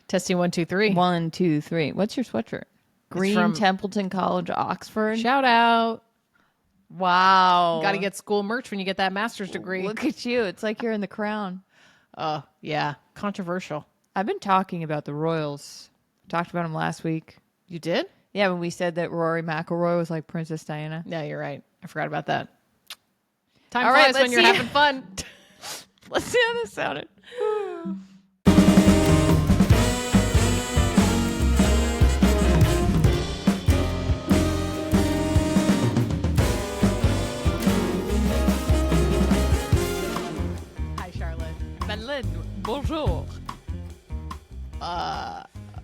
Testing 1, 2, 3. 1, 2, 3. What's your sweatshirt? Green from Templeton College, Oxford. Shout out. Wow. Got to get school merch when you get that master's degree. Look at you. It's like you're in the Crown. Oh, yeah. Controversial. I've been talking about the Royals. Talked about them last week. You did? Yeah, when we said that Rory McIlroy was like Princess Diana. Yeah, you're right. I forgot about that. Time All flies right, when you're having fun. Let's see how this sounded. Hi, Charlotte. Madeline, bonjour.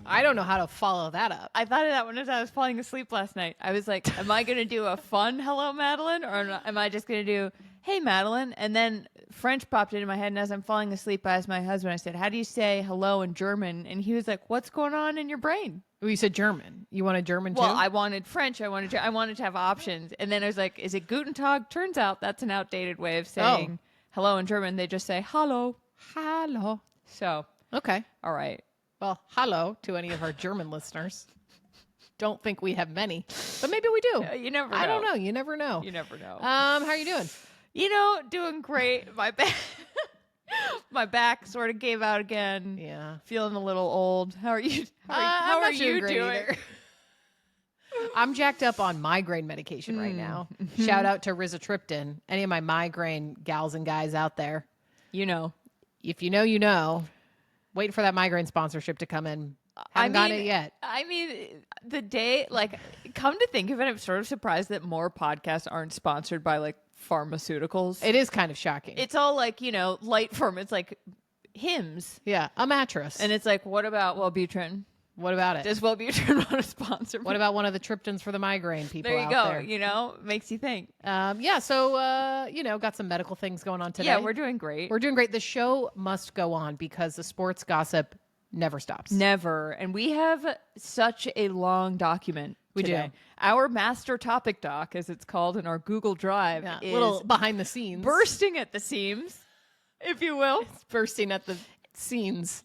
I don't know how to follow that up. I thought of that when I was falling asleep last night. I was like, am I going to do a fun hello, Madeline? Or am I just going to do, hey, Madeline? And then French popped into my head. And as I'm falling asleep, I asked my husband, I said, how do you say hello in German? And he was like, what's going on in your brain? Well, you said German. You wanted German, too? Well, I wanted French. I wanted to have options. And then I was like, is it Guten Tag? Turns out that's an outdated way of saying hello in German. They just say hallo. Hello. So, Okay. all right. Well, hello to any of our German listeners. Don't think we have many, but maybe we do. You never know. I don't know. You never know. You never know. How are you doing? You know, doing great. My back, my back sort of gave out again. Yeah. Feeling a little old. How are you? How are you doing? I'm jacked up on migraine medication right now. Shout out to rizatriptan. Any of my migraine gals and guys out there. You know. If you know, you know. Waiting for that migraine sponsorship to come in. Haven't got it yet. I mean, the day, like, come to think of it, I'm sort of surprised that more podcasts aren't sponsored by, like, pharmaceuticals. It is kind of shocking. It's all, like, light form. It's like Hims. Yeah, a mattress. And it's like, what about Wellbutrin? What about it? Does Wellbutrin want to sponsor me? What about one of the triptans for the migraine people there you out go. there? Makes you think. Yeah, so, got some medical things going on today. Yeah, we're doing great. We're doing great. The show must go on because the sports gossip never stops. Never. And we have such a long document today. Do. Our master topic doc, as it's called in our Google Drive, Yeah, is little behind the scenes. bursting at the seams, if you will. It's bursting at the scenes,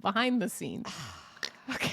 behind the scenes. Okay.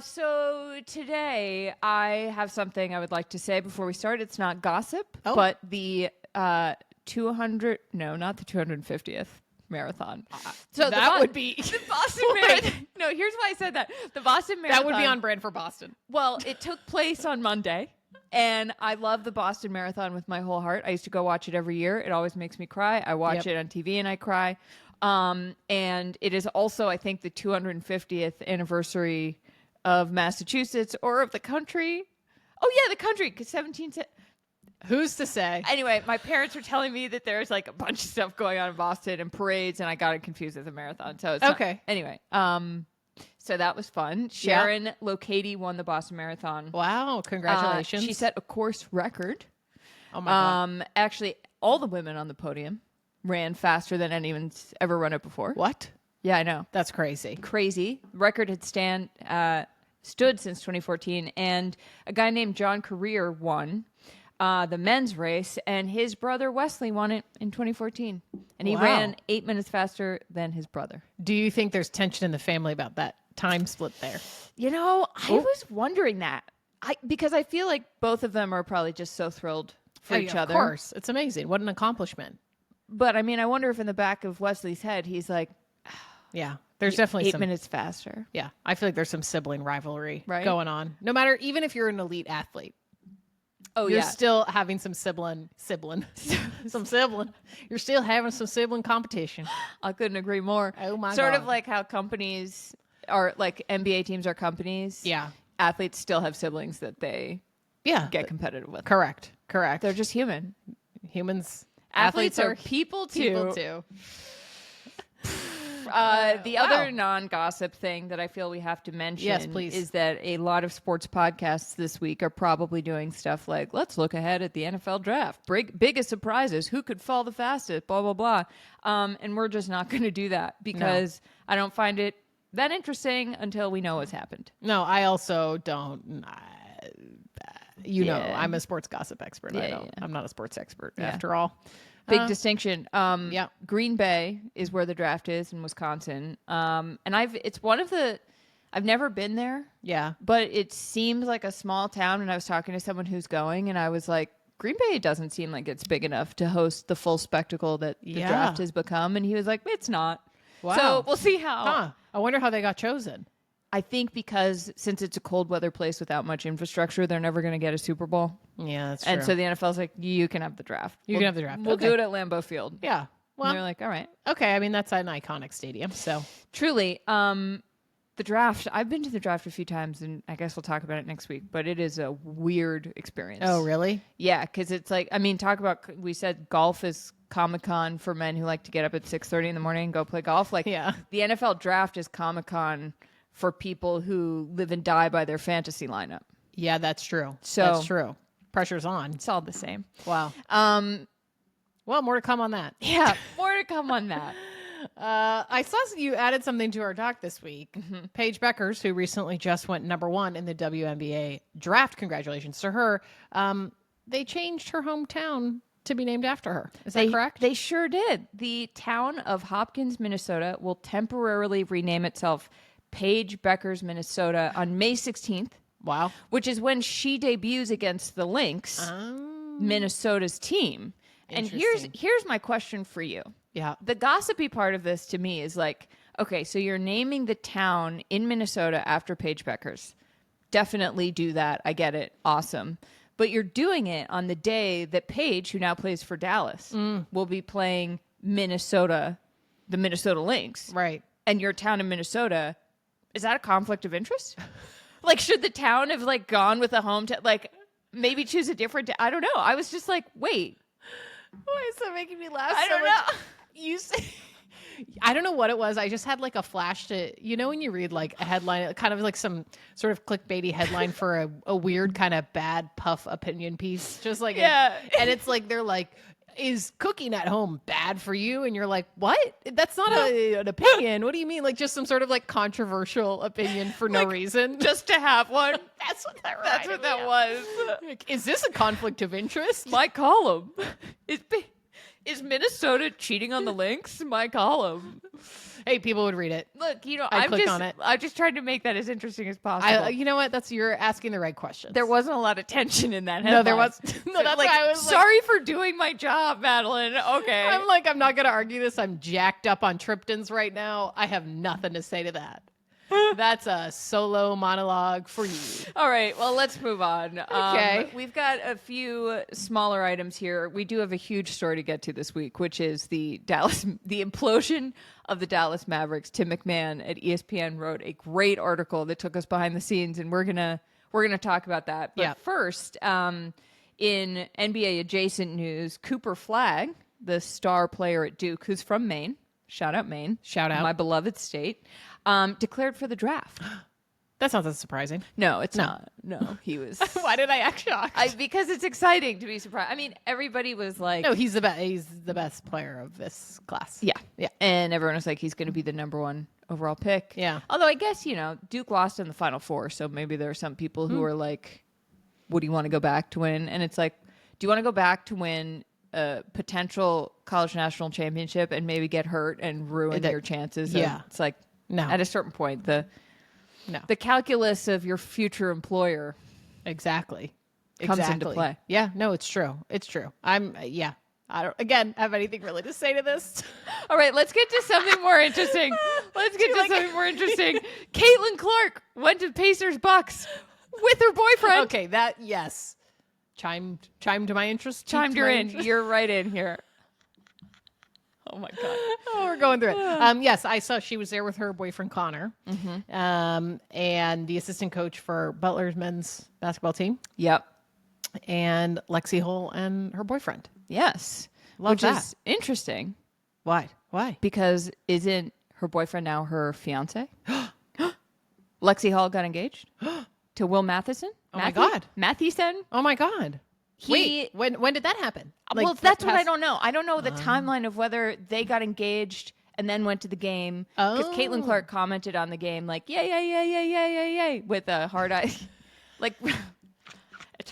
So today I have something I would like to say before we start. It's not gossip, Oh. but the 250th marathon. So that would be the Boston Marathon. No, here's why I said that. The Boston Marathon. That would be on brand for Boston. Well, it took place on Monday. And I love the Boston Marathon with my whole heart. I used to go watch it every year. It always makes me cry. I watch it on TV and I cry. And it is also, I think, the 250th anniversary of Massachusetts or of the country. Oh, yeah, the country, because Who's to say? Anyway, my parents were telling me that there's like a bunch of stuff going on in Boston and parades, and I got it confused with a marathon. So it's okay. Anyway, so that was fun. Sharon Lokady won the Boston Marathon. Wow, congratulations. She set a course record. Oh, my God. Actually, all the women on the podium ran faster than anyone's ever run it before. What? Yeah, I know. That's crazy. Crazy. Record had stood since 2014, and a guy named John Career won the men's race, and his brother Wesley won it in 2014. And he ran 8 minutes faster than his brother. Do you think there's tension in the family about that time split there? I was wondering that. Because I feel like both of them are probably just so thrilled for each other. Of course. It's amazing. What an accomplishment. But, I mean, I wonder if in the back of Wesley's head, he's like, yeah, there's definitely 8 minutes faster. Yeah, I feel like there's some sibling rivalry right? going on. No matter, even if you're an elite athlete. Oh, you're yeah. still having some sibling. You're still having some sibling competition. I couldn't agree more. Oh, my God. Sort of like how companies are, like NBA teams are companies. Yeah. Athletes still have siblings that they get competitive with. Correct. They're just human. Humans. Athletes are people too. The other non-gossip thing that I feel we have to mention is that a lot of sports podcasts this week are probably doing stuff like, let's look ahead at the NFL draft. Biggest surprises. Who could fall the fastest? Blah, blah, blah. And we're just not going to do that because I don't find it that interesting until we know what's happened. No, I also don't. I'm a sports gossip expert. I'm not a sports expert after all. Big distinction. Yeah. Green Bay is where the draft is in Wisconsin. And I've never been there. Yeah. But it seems like a small town. And I was talking to someone who's going, and I was like, Green Bay doesn't seem like it's big enough to host the full spectacle that the draft has become. And he was like, it's not. Wow. So we'll see how. Huh. I wonder how they got chosen. I think because since it's a cold weather place without much infrastructure, they're never going to get a Super Bowl. Yeah, that's true. And so the NFL's like, you can have the draft. You can have the draft. We'll do it at Lambeau Field. Yeah. Well, and they're like, all right. Okay. I mean, that's an iconic stadium. So truly, the draft, I've been to the draft a few times, and I guess we'll talk about it next week, but it is a weird experience. Oh, really? Yeah, because it's like, I mean, we said golf is Comic-Con for men who like to get up at 6:30 in the morning and go play golf. Like, yeah. The NFL draft is Comic-Con for people who live and die by their fantasy lineup. Yeah, that's true. That's true. Pressure's on. It's all the same. Wow. Well, more to come on that. Yeah, more to come on that. I saw you added something to our doc this week. Mm-hmm. Paige Buecker, who recently just went number 1 in the WNBA draft. Congratulations to her. They changed her hometown to be named after her. Is that correct? They sure did. The town of Hopkins, Minnesota will temporarily rename itself Paige Buecker's Minnesota on May 16th. Wow. Which is when she debuts against the Lynx, Minnesota's team. And here's my question for you. Yeah. The gossipy part of this to me is like, okay, so you're naming the town in Minnesota after Paige Buecker's. Definitely do that. I get it. Awesome. But you're doing it on the day that Paige, who now plays for Dallas, will be playing the Minnesota Lynx. Right. And your town in Minnesota, is that a conflict of interest? Like, should the town have like gone with a hometown? Like, maybe choose a different I don't know. I was just like, wait. Why is that making me laugh? I don't know. You say, I don't know what it was. I just had like a flash to, when you read like a headline, kind of like some sort of clickbaity headline for a weird kind of bad puff opinion piece. Just like, and it's like, they're like, is cooking at home bad for you? And you're like, what? That's not an opinion. What do you mean? Like just some sort of like controversial opinion for no reason. Just to have one. That's what that was. Like, is this a conflict of interest? My column. Is Minnesota cheating on the Lynx? My column. Hey, people would read it. Look, I'm just trying to make that as interesting as possible. You know what? You're asking the right questions. There wasn't a lot of tension in that headline. No, there was. No, that's like, why I was sorry for doing my job, Madeline. Okay. I'm like, I'm not going to argue this. I'm jacked up on triptans right now. I have nothing to say to that. That's a solo monologue for you. All right. Well, let's move on. Okay. We've got a few smaller items here. We do have a huge story to get to this week, which is the implosion of the Dallas Mavericks. Tim McMahon at ESPN wrote a great article that took us behind the scenes, and we're gonna talk about that. But first, in NBA adjacent news, Cooper Flagg, the star player at Duke, who's from Maine. Shout out Maine. Shout out. My beloved state. Declared for the draft. That sounds surprising. No, it's not. No, he was. Why did I act shocked? Because it's exciting to be surprised. I mean, everybody was like, no, he's the best. He's the best player of this class. Yeah. And everyone was like, he's going to be the number 1 overall pick. Yeah. Although I guess, Duke lost in the Final Four, so maybe there are some people who are like, would do you want to go back to win? And it's like, do you want to go back to win a potential college national championship and maybe get hurt and ruin your chances? Yeah. It's like, no. At a certain point, the calculus of your future employer exactly comes into play. Yeah, no, it's true. It's true. I don't again have anything really to say to this. All right, let's get to something more interesting. Something more interesting. Caitlin Clark went to Pacers Bucks with her boyfriend. Okay, that chimed to my interest. Chimed her in. You're right in here. Oh my God. Oh, we're going through it. Yes, I saw she was there with her boyfriend Connor, and the assistant coach for Butler's men's basketball team. Yep. And Lexie Hull and her boyfriend. Yes. Which is interesting. Why? Because isn't her boyfriend now her fiance? Lexie Hull got engaged to Will Matthiessen. My God. Matthiessen. Oh my God. Wait, when did that happen? Well, that's what I don't know. I don't know the timeline of whether they got engaged and then went to the game. Because Caitlin Clark commented on the game like, yay, with a hard eye. Like,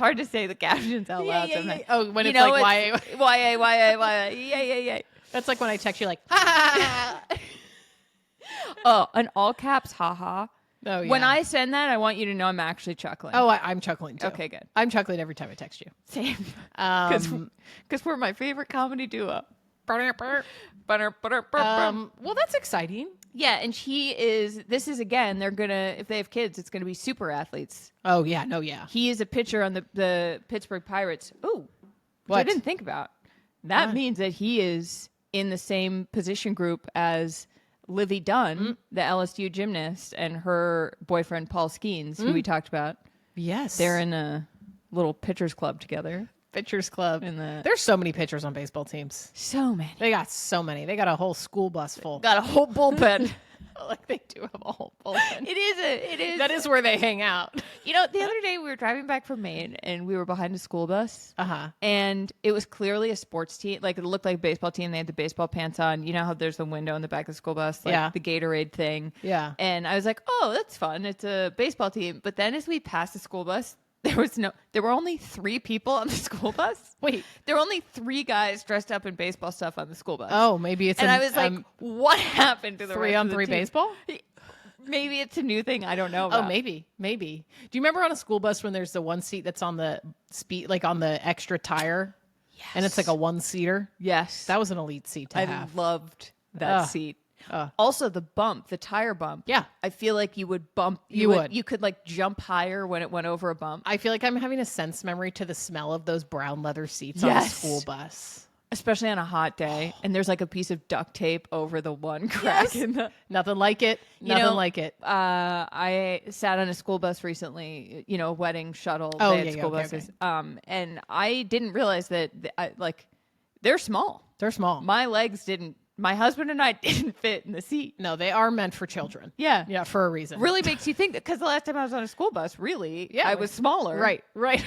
hard to say the captions out loud sometimes. Oh, when it's like YA. That's like when I text you like, ha. Oh, an all caps, haha. Oh, yeah. When I send that, I want you to know I'm actually chuckling. Oh, I'm chuckling too. Okay, good. I'm chuckling every time I text you. Same. Because we're my favorite comedy duo. Well, that's exciting. Yeah, and this is again, they're gonna, if they have kids, it's gonna be super athletes. Oh, yeah, no, yeah. He is a pitcher on the Pittsburgh Pirates. Ooh, which what? I didn't think about. That means that he is in the same position group as Livy Dunn, the LSU gymnast, and her boyfriend Paul Skeens, who we talked about. Yes. They're in a little pitchers club together. Pitchers club. There's so many pitchers on baseball teams. So many. They got so many. They got a whole school bus full. Got a whole bullpen. Like they do have a whole bullpen. It is. That is where they hang out. You know, the other day we were driving back from Maine and we were behind a school bus. Uh-huh. And it was clearly a sports team. Like it looked like a baseball team. They had the baseball pants on. You know how there's the window in the back of the school bus? Like the Gatorade thing. Yeah. And I was like, oh, that's fun. It's a baseball team. But then as we passed the school bus, there were only 3 people on the school bus. Wait. There were only 3 guys dressed up in baseball stuff on the school bus. Oh, maybe it's I was like, what happened to the 3-on-3 baseball? Maybe it's a new thing I don't know about. Oh, maybe. Do you remember on a school bus when there's the one seat that's on the like on the extra tire? Yes. And it's like a one-seater? Yes. That was an elite seat to have. I loved that seat. Also, the tire bump. Yeah. I feel like you would bump. You could like jump higher when it went over a bump. I feel like I'm having a sense memory to the smell of those brown leather seats on a school bus. Especially on a hot day. And there's like a piece of duct tape over the one crack in the... Nothing like it. Nothing like it. I sat on a school bus recently, a wedding shuttle. Oh, they had school buses. Okay. And I didn't realize that, they're small. They're small. My husband and I didn't fit in the seat. No, they are meant for children. Yeah. Yeah, for a reason. Really makes you think that, because the last time I was on a school bus, I was smaller. Right.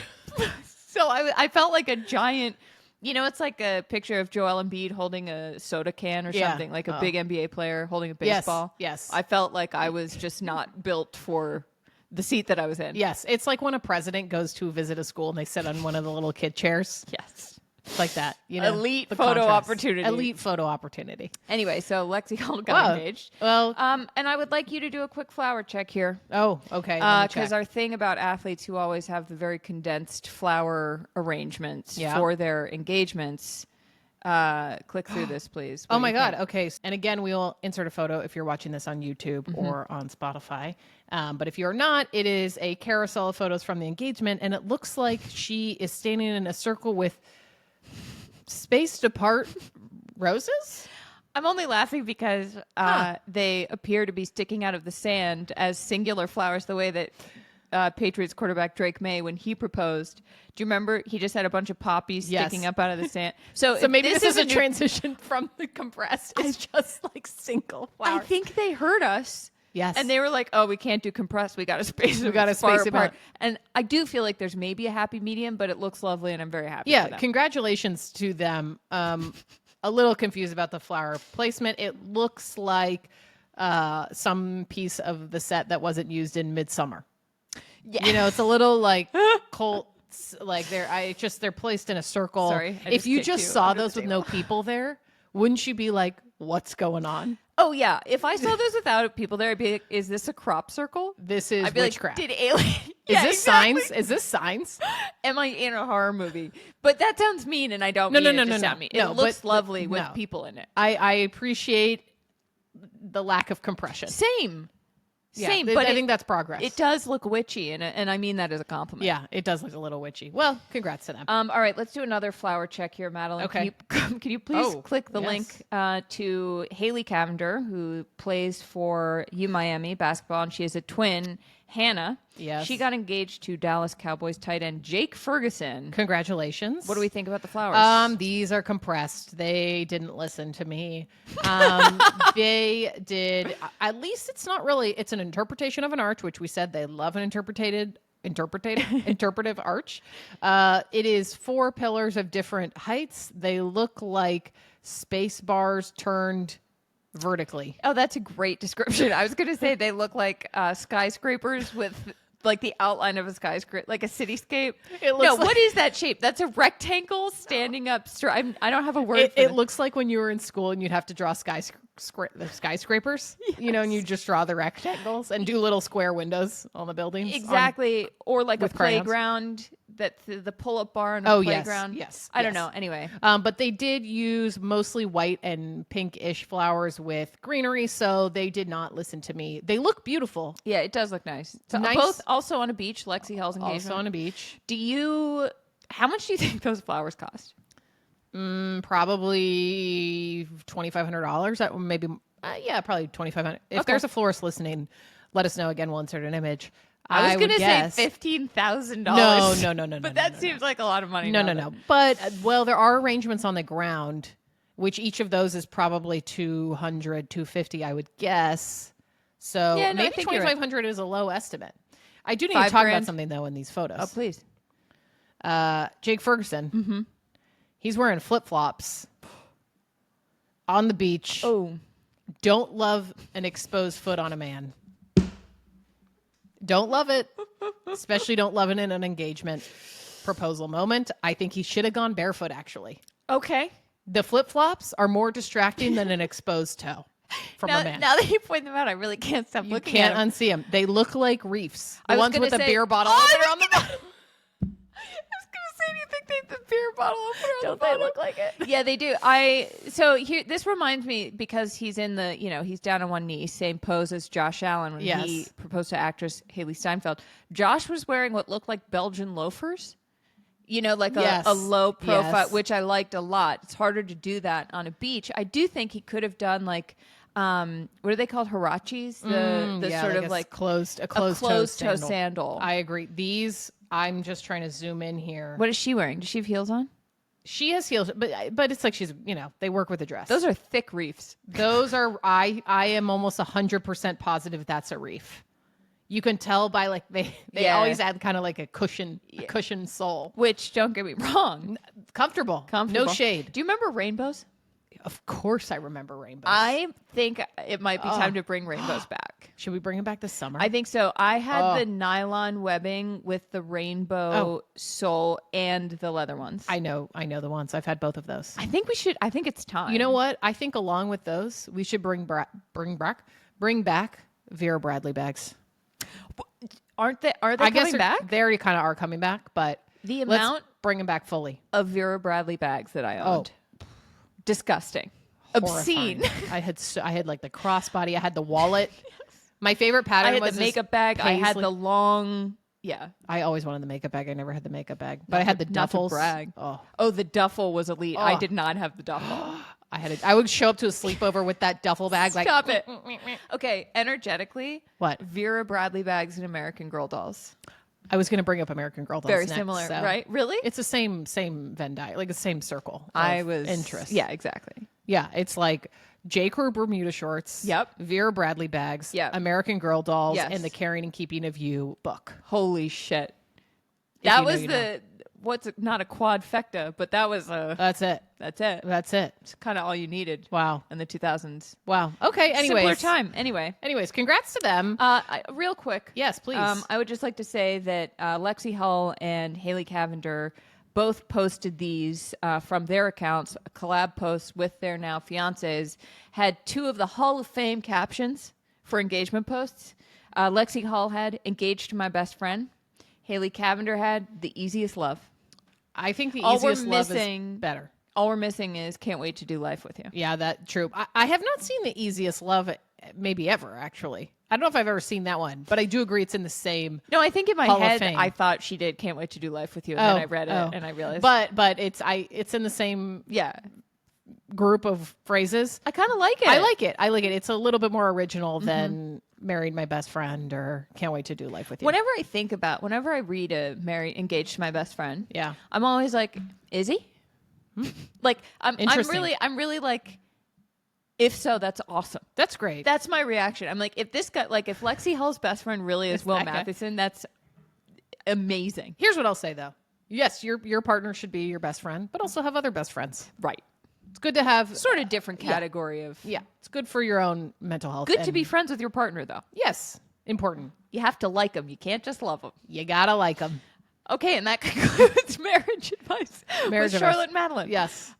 So I felt like a giant, it's like a picture of Joel Embiid holding a soda can or something, like a big NBA player holding a baseball. Yes. I felt like I was just not built for the seat that I was in. Yes. It's like when a president goes to visit a school and they sit on one of the little kid chairs. Yes. Like that, elite photo opportunity. Elite photo opportunity. Anyway, so Lexie got engaged. Well, and I would like you to do a quick flower check here. Oh, okay. Because our thing about athletes who always have the very condensed flower arrangements for their engagements. Click through this, please. Oh my God. Okay. And again, we will insert a photo if you're watching this on YouTube or on Spotify. But if you're not, it is a carousel of photos from the engagement, and it looks like she is standing in a circle with spaced apart roses. I'm only laughing because they appear to be sticking out of the sand as singular flowers, the way that Patriots quarterback Drake May, when he proposed, do you remember he just had a bunch of poppies sticking up out of the sand? So maybe this is a transition from the compressed. It's just like single flowers. I think they heard us. Yes. And they were like, oh, we can't do compressed. We got to space it. We got to space it apart. And I do feel like there's maybe a happy medium, but it looks lovely and I'm very happy. Yeah. Congratulations to them. A little confused about the flower placement. It looks like some piece of the set that wasn't used in Midsummer. Yeah. It's a little like cold. Like they're placed in a circle. Sorry. If you just saw those with no people there, wouldn't you be like, what's going on? Oh, yeah. If I saw those without people there, I'd be like, is this a crop circle? This is witchcraft. Like, did alien... Is this signs? Is this signs? Am I in a horror movie? But that sounds mean, and I don't mean it to sound mean. It looks lovely with people in it. I appreciate the lack of compression. Same. Same, but I think that's progress. It does look witchy, and I mean that as a compliment. Yeah, it does look a little witchy. Well, congrats to them. All right, let's do another flower check here, Madeline. Okay. Can you please click the link to Haley Cavinder, who plays for UMiami basketball, and she has a twin, Hannah. Yes. She got engaged to Dallas Cowboys tight end Jake Ferguson. Congratulations. What do we think about the flowers? These are compressed. They didn't listen to me. They did. At least it's not really. It's an interpretation of an arch, which we said they love an interpretive arch. It is 4 pillars of different heights. They look like space bars turned vertically. Oh, that's a great description. I was going to say they look like skyscrapers with like the outline of a skyscraper, like a cityscape. What is that shape? That's a rectangle standing up straight. I don't have a word for it. It looks like when you were in school and you'd have to draw the skyscrapers, yes. And you just draw the rectangles and do little square windows on the buildings. Exactly. Or like a crayons. Playground, that the pull-up bar on a playground. Yes. I don't know. Anyway. But they did use mostly white and pinkish flowers with greenery, so they did not listen to me. They look beautiful. Yeah, it does look nice. So nice. Both also on a beach, Lexie Hall's engagement. Also on a beach. How much do you think those flowers cost? Probably $2,500. Maybe, probably $2,500. If there's a florist listening, let us know. Again, we'll insert an image. I was going to say $15,000. No. But that seems like a lot of money. No. But, there are arrangements on the ground, which each of those is probably $200, $250, I would guess. So maybe $2,500 is a low estimate. I do need to talk about something, though, in these photos. Oh, please. Jake Ferguson. He's wearing flip-flops on the beach. Oh. Don't love an exposed foot on a man. Don't love it. Especially don't love it in an engagement proposal moment. I think he should have gone barefoot, actually. Okay. The flip-flops are more distracting than an exposed toe from a man. Now that you point them out, I really can't stop looking at them. You can't unsee them. They look like reefs. The ones with a beer bottle on the bottom. Do you think they have the beer bottle opener on Don't they look like it? Yeah, they do. This reminds me, because he's in the, he's down on one knee, same pose as Josh Allen when he proposed to actress Haley Steinfeld. Josh was wearing what looked like Belgian loafers, like a low profile, which I liked a lot. It's harder to do that on a beach. I do think he could have done like, what are they called? Huaraches? The sort of like closed toe sandal. I agree. These, I'm just trying to zoom in here. What is she wearing? Does she have heels on? She has heels, but it's like she's, they work with a dress. Those are thick reefs. Those are, I am almost 100% positive that's a reef. You can tell by like, they always add kind of like a cushion sole. Which, don't get me wrong. Comfortable. No shade. Do you remember rainbows? Of course I remember rainbows. I think it might be time to bring rainbows back. Should we bring them back this summer? I think so. I had the nylon webbing with the rainbow sole and the leather ones. I know the ones. I've had both of those. I think we should. I think it's time. You know what? I think along with those, we should bring back Vera Bradley bags. Are they coming back? They already kind of are coming back, but the amount, bring them back fully, of Vera Bradley bags that I owned. Disgusting. Horrifying. Obscene. I had like the crossbody. I had the wallet. My favorite pattern was the makeup bag. Paisley. I had the long. Yeah. I always wanted the makeup bag. I never had the makeup bag, but I had the duffels. Not to brag. Oh, the duffel was elite. I did not have the duffel. I would show up to a sleepover with that duffel bag. Stop it. Okay, energetically. What? Vera Bradley bags and American Girl dolls. I was going to bring up American Girl dolls. Very next, similar, so. right? Really? It's the same Venn diagram, like the same circle. Interest. Yeah, exactly. Yeah, it's like J. Crew Bermuda shorts. Yep. Vera Bradley bags. Yep. American Girl dolls. Yes. And the Caring and Keeping of You book. Holy shit! That was not a quadfecta, but that was a. That's it. It's kind of all you needed. Wow. In the 2000s. Wow. Okay. Anyways. Similar time. Anyways, congrats to them. Real quick. Yes, please. I would just like to say that Lexie Hall and Haley Cavinder both posted these from their accounts, collab posts with their now fiancés, had two of the Hall of Fame captions for engagement posts. Lexie Hall had "Engaged to my best friend." Haley Cavinder had "The easiest love." I think the easiest love is better. All we're missing is "Can't wait to do life with you." Yeah, that's true. I have not seen the easiest love maybe ever, actually. I don't know if I've ever seen that one, but I do agree it's in the same. No, I think in my head I thought she did "Can't wait to do life with you," and then I read it and I realized. But it's in the same group of phrases. I kind of like it. I like it. It's a little bit more original than "Married my best friend" or "Can't wait to do life with you." Whenever I read a "Engaged to my best friend," I'm always like, is he? Like I'm really like, if so, that's awesome. That's great. That's my reaction. I'm like, if this guy, like, if Lexie Hall's best friend really is Will Matthiessen, that's amazing. Here's what I'll say though. Yes, your partner should be your best friend, but also have other best friends. Right. It's good to have sort of different category of. Yeah, it's good for your own mental health. Good to be friends with your partner though. Yes. Important. You have to like them. You can't just love them. You gotta like them. Okay, and that concludes marriage advice with Charlotte and Madeline. Yes.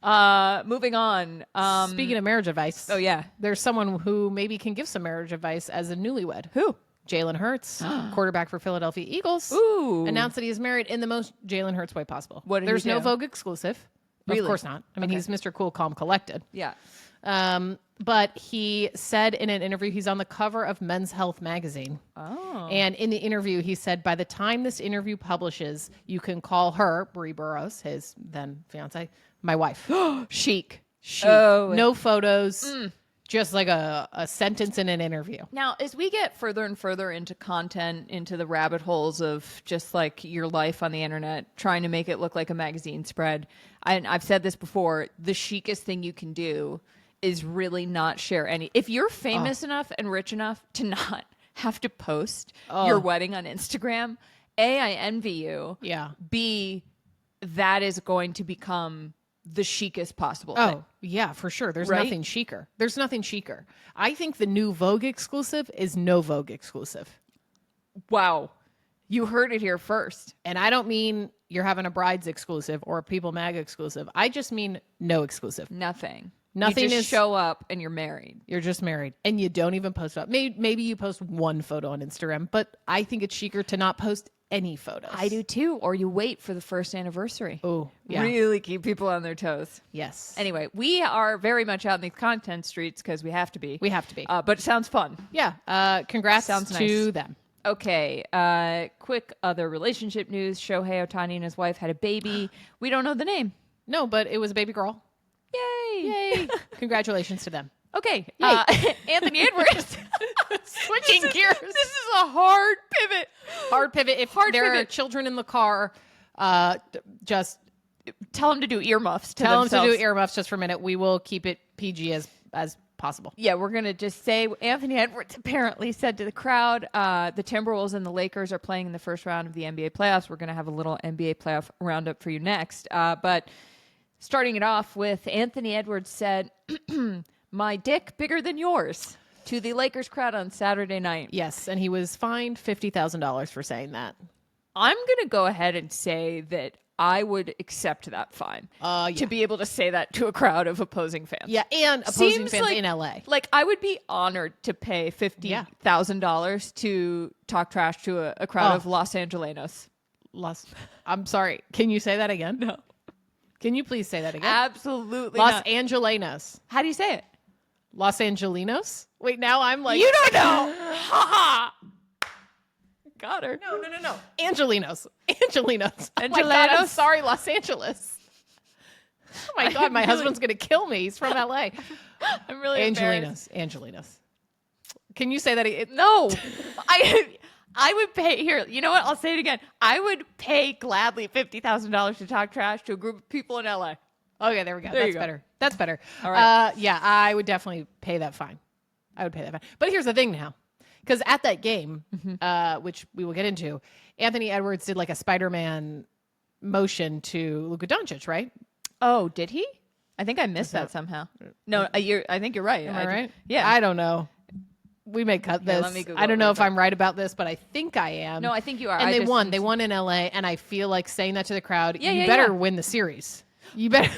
Moving on. Speaking of marriage advice. Oh, yeah. There's someone who maybe can give some marriage advice as a newlywed. Who? Jalen Hurts, quarterback for Philadelphia Eagles, announced that he is married in the most Jalen Hurts way possible. There's no Vogue exclusive. Really? Of course not. I mean, he's Mr. Cool, Calm, Collected. Yeah. But he said in an interview, he's on the cover of Men's Health magazine. Oh. And in the interview, he said, by the time this interview publishes, you can call her, Brie Burrows, his then fiance, my wife. Chic. Oh. No photos. Just like a sentence in an interview. Now, as we get further and further into content, into the rabbit holes of just like your life on the internet, trying to make it look like a magazine spread, and I've said this before, the chicest thing you can do is really not share any. If you're famous enough and rich enough to not have to post your wedding on Instagram, A, I envy you. Yeah. B, that is going to become the chicest possible thing. Yeah, for sure. There's nothing chicer. There's nothing chicer. I think the new Vogue exclusive is no Vogue exclusive. Wow. You heard it here first. And I don't mean you're having a bride's exclusive or a People Mag exclusive. I just mean no exclusive. Nothing. Nothing you just show up and you're married. You're just married. And you don't even post up. Maybe you post one photo on Instagram, but I think it's chicer to not post any photos. I do too. Or you wait for the first anniversary. Oh, yeah. Really keep people on their toes. Yes. Anyway, we are very much out in the content streets because we have to be. We have to be. But it sounds fun. Yeah. Congrats Sounds to nice. them. Okay. Quick other relationship news. Shohei Ohtani and his wife had a baby. We don't know the name. No, but it was a baby girl. Yay. Congratulations to them. Okay. Anthony Edwards. Switching gears. This is a hard pivot. Hard pivot. If there are children in the car, just tell them to do earmuffs. Tell them to do earmuffs just for a minute. We will keep it PG as possible. Yeah, we're going to just say Anthony Edwards apparently said to the crowd, the Timberwolves and the Lakers are playing in the first round of the NBA playoffs. We're going to have a little NBA playoff roundup for you next. But starting it off with Anthony Edwards said, my dick bigger than yours, to the Lakers crowd on Saturday night. Yes, and he was fined $50,000 for saying that. I'm going to go ahead and say that I would accept that fine to be able to say that to a crowd of opposing fans. Yeah, and opposing fans in LA. Like, I would be honored to pay $50,000 to talk trash to a crowd of Los Angelenos. I'm sorry. Can you say that again? No. Can you please say that again? Absolutely Los not. Angelenos. How do you say it? Los Angelinos? Wait, now I'm like... You don't know! Ha ha! Got her. No. Angelinos. Angelinos. Oh my God, I'm sorry, Los Angeles. Oh my God, my husband's going to kill me. He's from LA. I'm really embarrassed. Angelinos. Can you say that again? No. I would pay... Here, you know what? I'll say it again. I would pay gladly $50,000 to talk trash to a group of people in LA. Okay, there we go. That's better. All right. Yeah, I would definitely pay that fine. I would pay that fine. But here's the thing now. Because at that game, which we will get into, Anthony Edwards did like a Spider-Man motion to Luka Doncic, right? Oh, did he? I think I missed that somehow. No, I think you're right. Am I right? Yeah. I don't know. We may cut this. Let me Google I don't know if I'm right about this, but I think I am. No, I think you are. And they won. They won in LA, and I feel like saying that to the crowd, you better win the series. You better.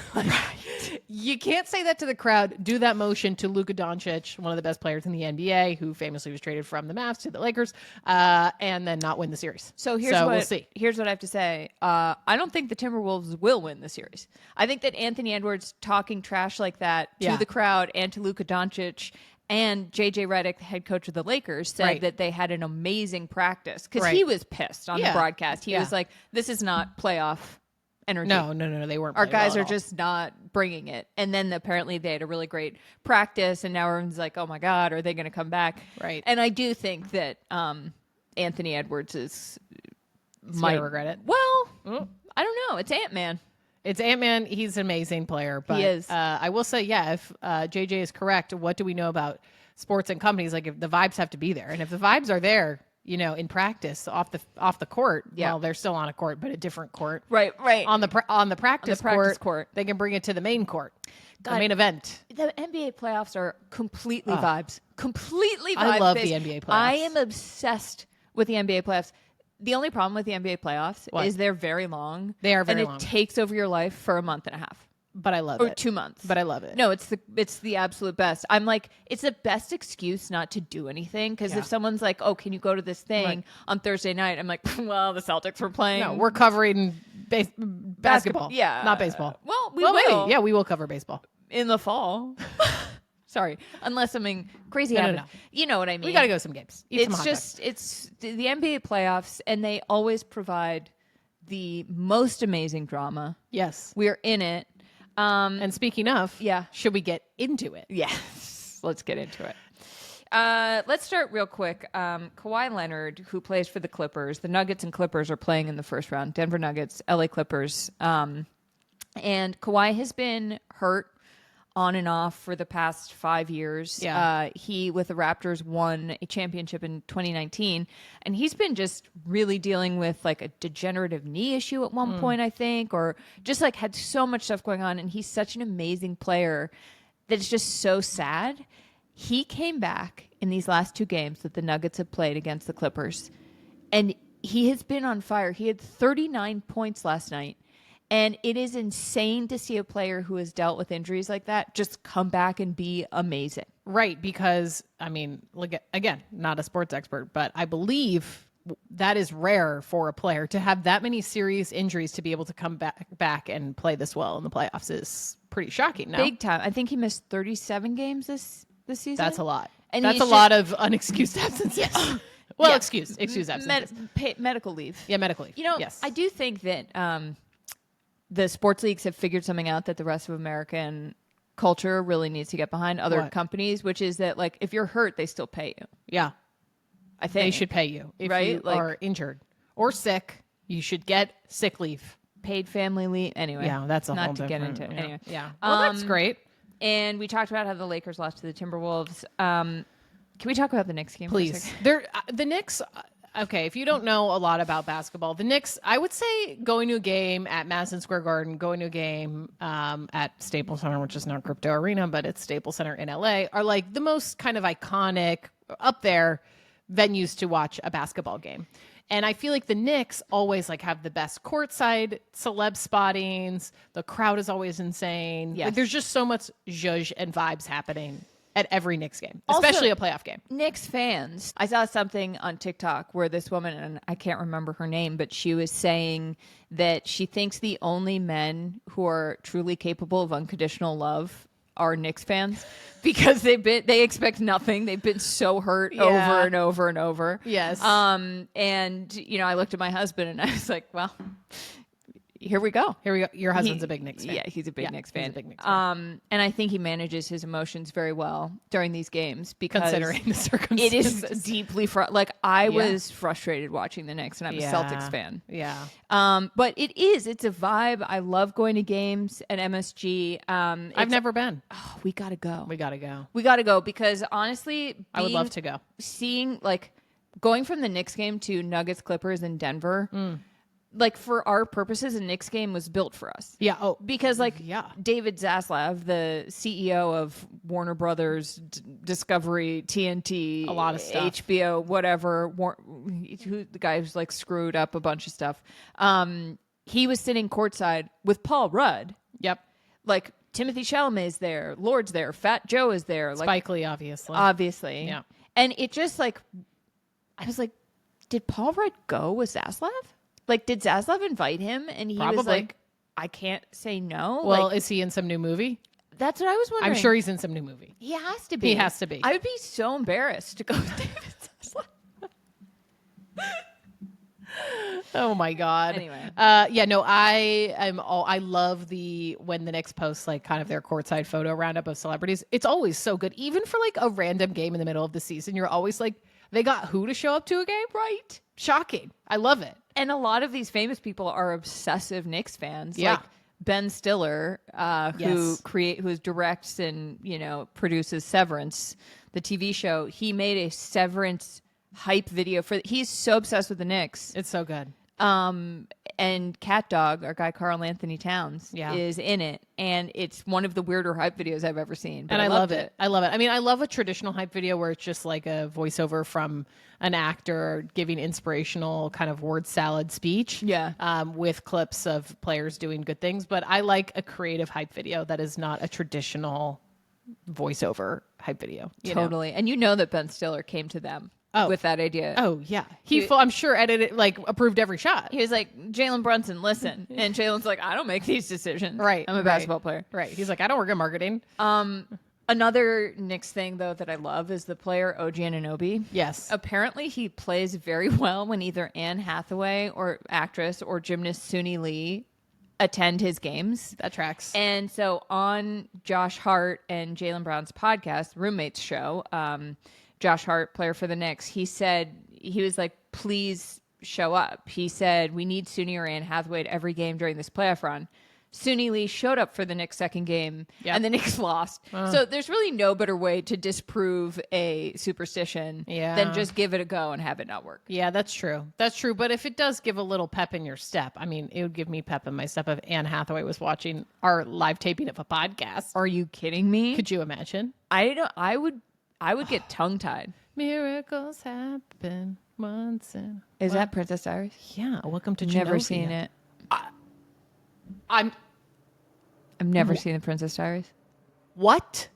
You can't say that to the crowd. Do that motion to Luka Doncic, one of the best players in the NBA, who famously was traded from the Mavs to the Lakers, and then not win the series. So we'll see. Here's what I have to say. I don't think the Timberwolves will win the series. I think that Anthony Edwards talking trash like that to the crowd and to Luka Doncic and JJ Redick, the head coach of the Lakers, said that they had an amazing practice because he was pissed on the broadcast. He was like, "This is not playoff energy. No, they weren't. Our guys are just not bringing it." And then apparently they had a really great practice, and now everyone's like, "Oh my God, are they going to come back?" Right. And I do think that Anthony Edwards might regret it. Well, I don't know. It's Ant-Man. It's Ant-Man. He's an amazing player. But he is. I will say, if JJ is correct, what do we know about sports and companies? Like, if the vibes have to be there, and if the vibes are there, in practice off the court, well, they're still on a court, but a different court. Right. On the practice court, they can bring it to the main court, the main event. The NBA playoffs are completely vibes. completely vibe-based. I love the NBA playoffs. I am obsessed with the NBA playoffs. The only problem with the NBA playoffs is they're very long. They are very long. And it takes over your life for a month and a half. But I love it. Or 2 months. But I love it. No, it's the absolute best. I'm like, it's the best excuse not to do anything. Because if someone's like, oh, can you go to this thing on Thursday night? I'm like, well, the Celtics were playing. No, we're covering basketball. Yeah. Not baseball. Well, we will. Maybe. Yeah, we will cover baseball. In the fall. Sorry. Unless something crazy happens. No. You know what I mean? We got to go to some games. It's the NBA playoffs, and they always provide the most amazing drama. Yes. We're in it. And speaking of, should we get into it? Yes, let's get into it. Let's start real quick. Kawhi Leonard, who plays for the Clippers, the Nuggets and Clippers are playing in the first round. Denver Nuggets, LA Clippers. And Kawhi has been hurt on and off for the past 5 years. Yeah. He, with the Raptors, won a championship in 2019. And he's been just really dealing with like a degenerative knee issue at one point, I think, or just like had so much stuff going on. And he's such an amazing player that it's just so sad. He came back in these last 2 games that the Nuggets have played against the Clippers. And he has been on fire. He had 39 points last night. And it is insane to see a player who has dealt with injuries like that just come back and be amazing. Right, because, I mean, look, again, not a sports expert, but I believe that is rare for a player to have that many serious injuries to be able to come back and play this well in the playoffs is pretty shocking. No? Big time. I think he missed 37 games this season. That's a lot. And that's a lot of unexcused absences. Yes. Well, excused absences. Medical leave. Yeah, medical leave. You know, yes. I do think that the sports leagues have figured something out that the rest of American culture really needs to get behind, other companies, which is that, like, if you're hurt, they still pay you. Yeah. I think. They should pay you. If you are injured or sick, you should get sick leave. Paid family leave. Anyway. Yeah, that's a whole different. Not to get into it. Yeah. Anyway. Yeah. Well, that's great. And we talked about how the Lakers lost to the Timberwolves. Can we talk about the Knicks game? Please. The Knicks... Okay, if you don't know a lot about basketball, the Knicks, I would say going to a game at Madison Square Garden, going to a game at Staples Center, which is not Crypto Arena, but it's Staples Center in LA, are like the most kind of iconic, up there, venues to watch a basketball game. And I feel like the Knicks always like have the best courtside celeb spottings. The crowd is always insane. Yes. Like, there's just so much zhuzh and vibes happening at every Knicks game, especially a playoff game. Knicks fans, I saw something on TikTok where this woman, and I can't remember her name, but she was saying that she thinks the only men who are truly capable of unconditional love are Knicks fans because they expect nothing. They've been so hurt over and over and over. Yes. And you know, I looked at my husband and I was like, well, here we go. Your husband's a big Knicks fan. Yeah, he's a big Knicks fan. He's a big Knicks fan. And I think he manages his emotions very well during these games because considering the circumstances. It is deeply I was frustrated watching the Knicks, and I'm a Celtics fan. Yeah. But it's a vibe. I love going to games at MSG. I've never been. Oh, we gotta go. We gotta go because honestly, I would love to go. Seeing going from the Knicks game to Nuggets Clippers in Denver. Like, for our purposes, a Knicks game was built for us. Yeah. Oh, because David Zaslav, the CEO of Warner Brothers, Discovery, TNT, a lot of stuff, HBO, whatever. The guy who's like screwed up a bunch of stuff. He was sitting courtside with Paul Rudd. Yep. Like, Timothy Chalamet's there, Lord's there, Fat Joe is there, Spike Lee, obviously. Yeah. And it just I was like, did Paul Rudd go with Zaslav? Like, did Zaslav invite him? And he was like, I can't say no. Well, is he in some new movie? That's what I was wondering. I'm sure he's in some new movie. He has to be. He has to be. I would be so embarrassed to go with David Zaslav. Oh my God. Anyway. I love when the Knicks post like kind of their courtside photo roundup of celebrities. It's always so good. Even for like a random game in the middle of the season, you're always like, they got who to show up to a game? Right. Shocking. I love it. And a lot of these famous people are obsessive Knicks fans. Yeah. Like Ben Stiller, who directs and, produces Severance, the TV show. He made a Severance hype video he's so obsessed with the Knicks. It's so good. And Cat Dog, our guy Carl Anthony Towns, is in it, and it's one of the weirder hype videos I've ever seen. And I love it. I love it. I mean, I love a traditional hype video where it's just like a voiceover from an actor giving inspirational kind of word salad speech. With clips of players doing good things. But I like a creative hype video that is not a traditional voiceover hype video. Totally. And you know that Ben Stiller came to them with that idea. Oh, yeah. I'm sure edited, like, approved every shot. He was like, Jalen Brunson, listen. And Jalen's like, I don't make these decisions. Right. I'm a basketball player. Right. He's like, I don't work in marketing. Another Knicks thing, though, that I love is the player OG Anunoby. Yes. Apparently, he plays very well when either Anne Hathaway or actress or gymnast Suni Lee attend his games. That tracks. And so on Josh Hart and Jaylen Brown's podcast, Roommates Show, Josh Hart, player for the Knicks, he said, he was like, please show up. He said, we need Suni or Anne Hathaway at every game during this playoff run. Suni Lee showed up for the Knicks' second game, and the Knicks lost. So there's really no better way to disprove a superstition than just give it a go and have it not work. Yeah, that's true. That's true. But if it does give a little pep in your step, I mean, it would give me pep in my step if Anne Hathaway was watching our live taping of a podcast. Are you kidding me? Could you imagine? I would get tongue-tied. Miracles happen once in a Is that Princess Diaries? Yeah. Welcome to Genovia. Never seen it. I've never seen the Princess Diaries. What?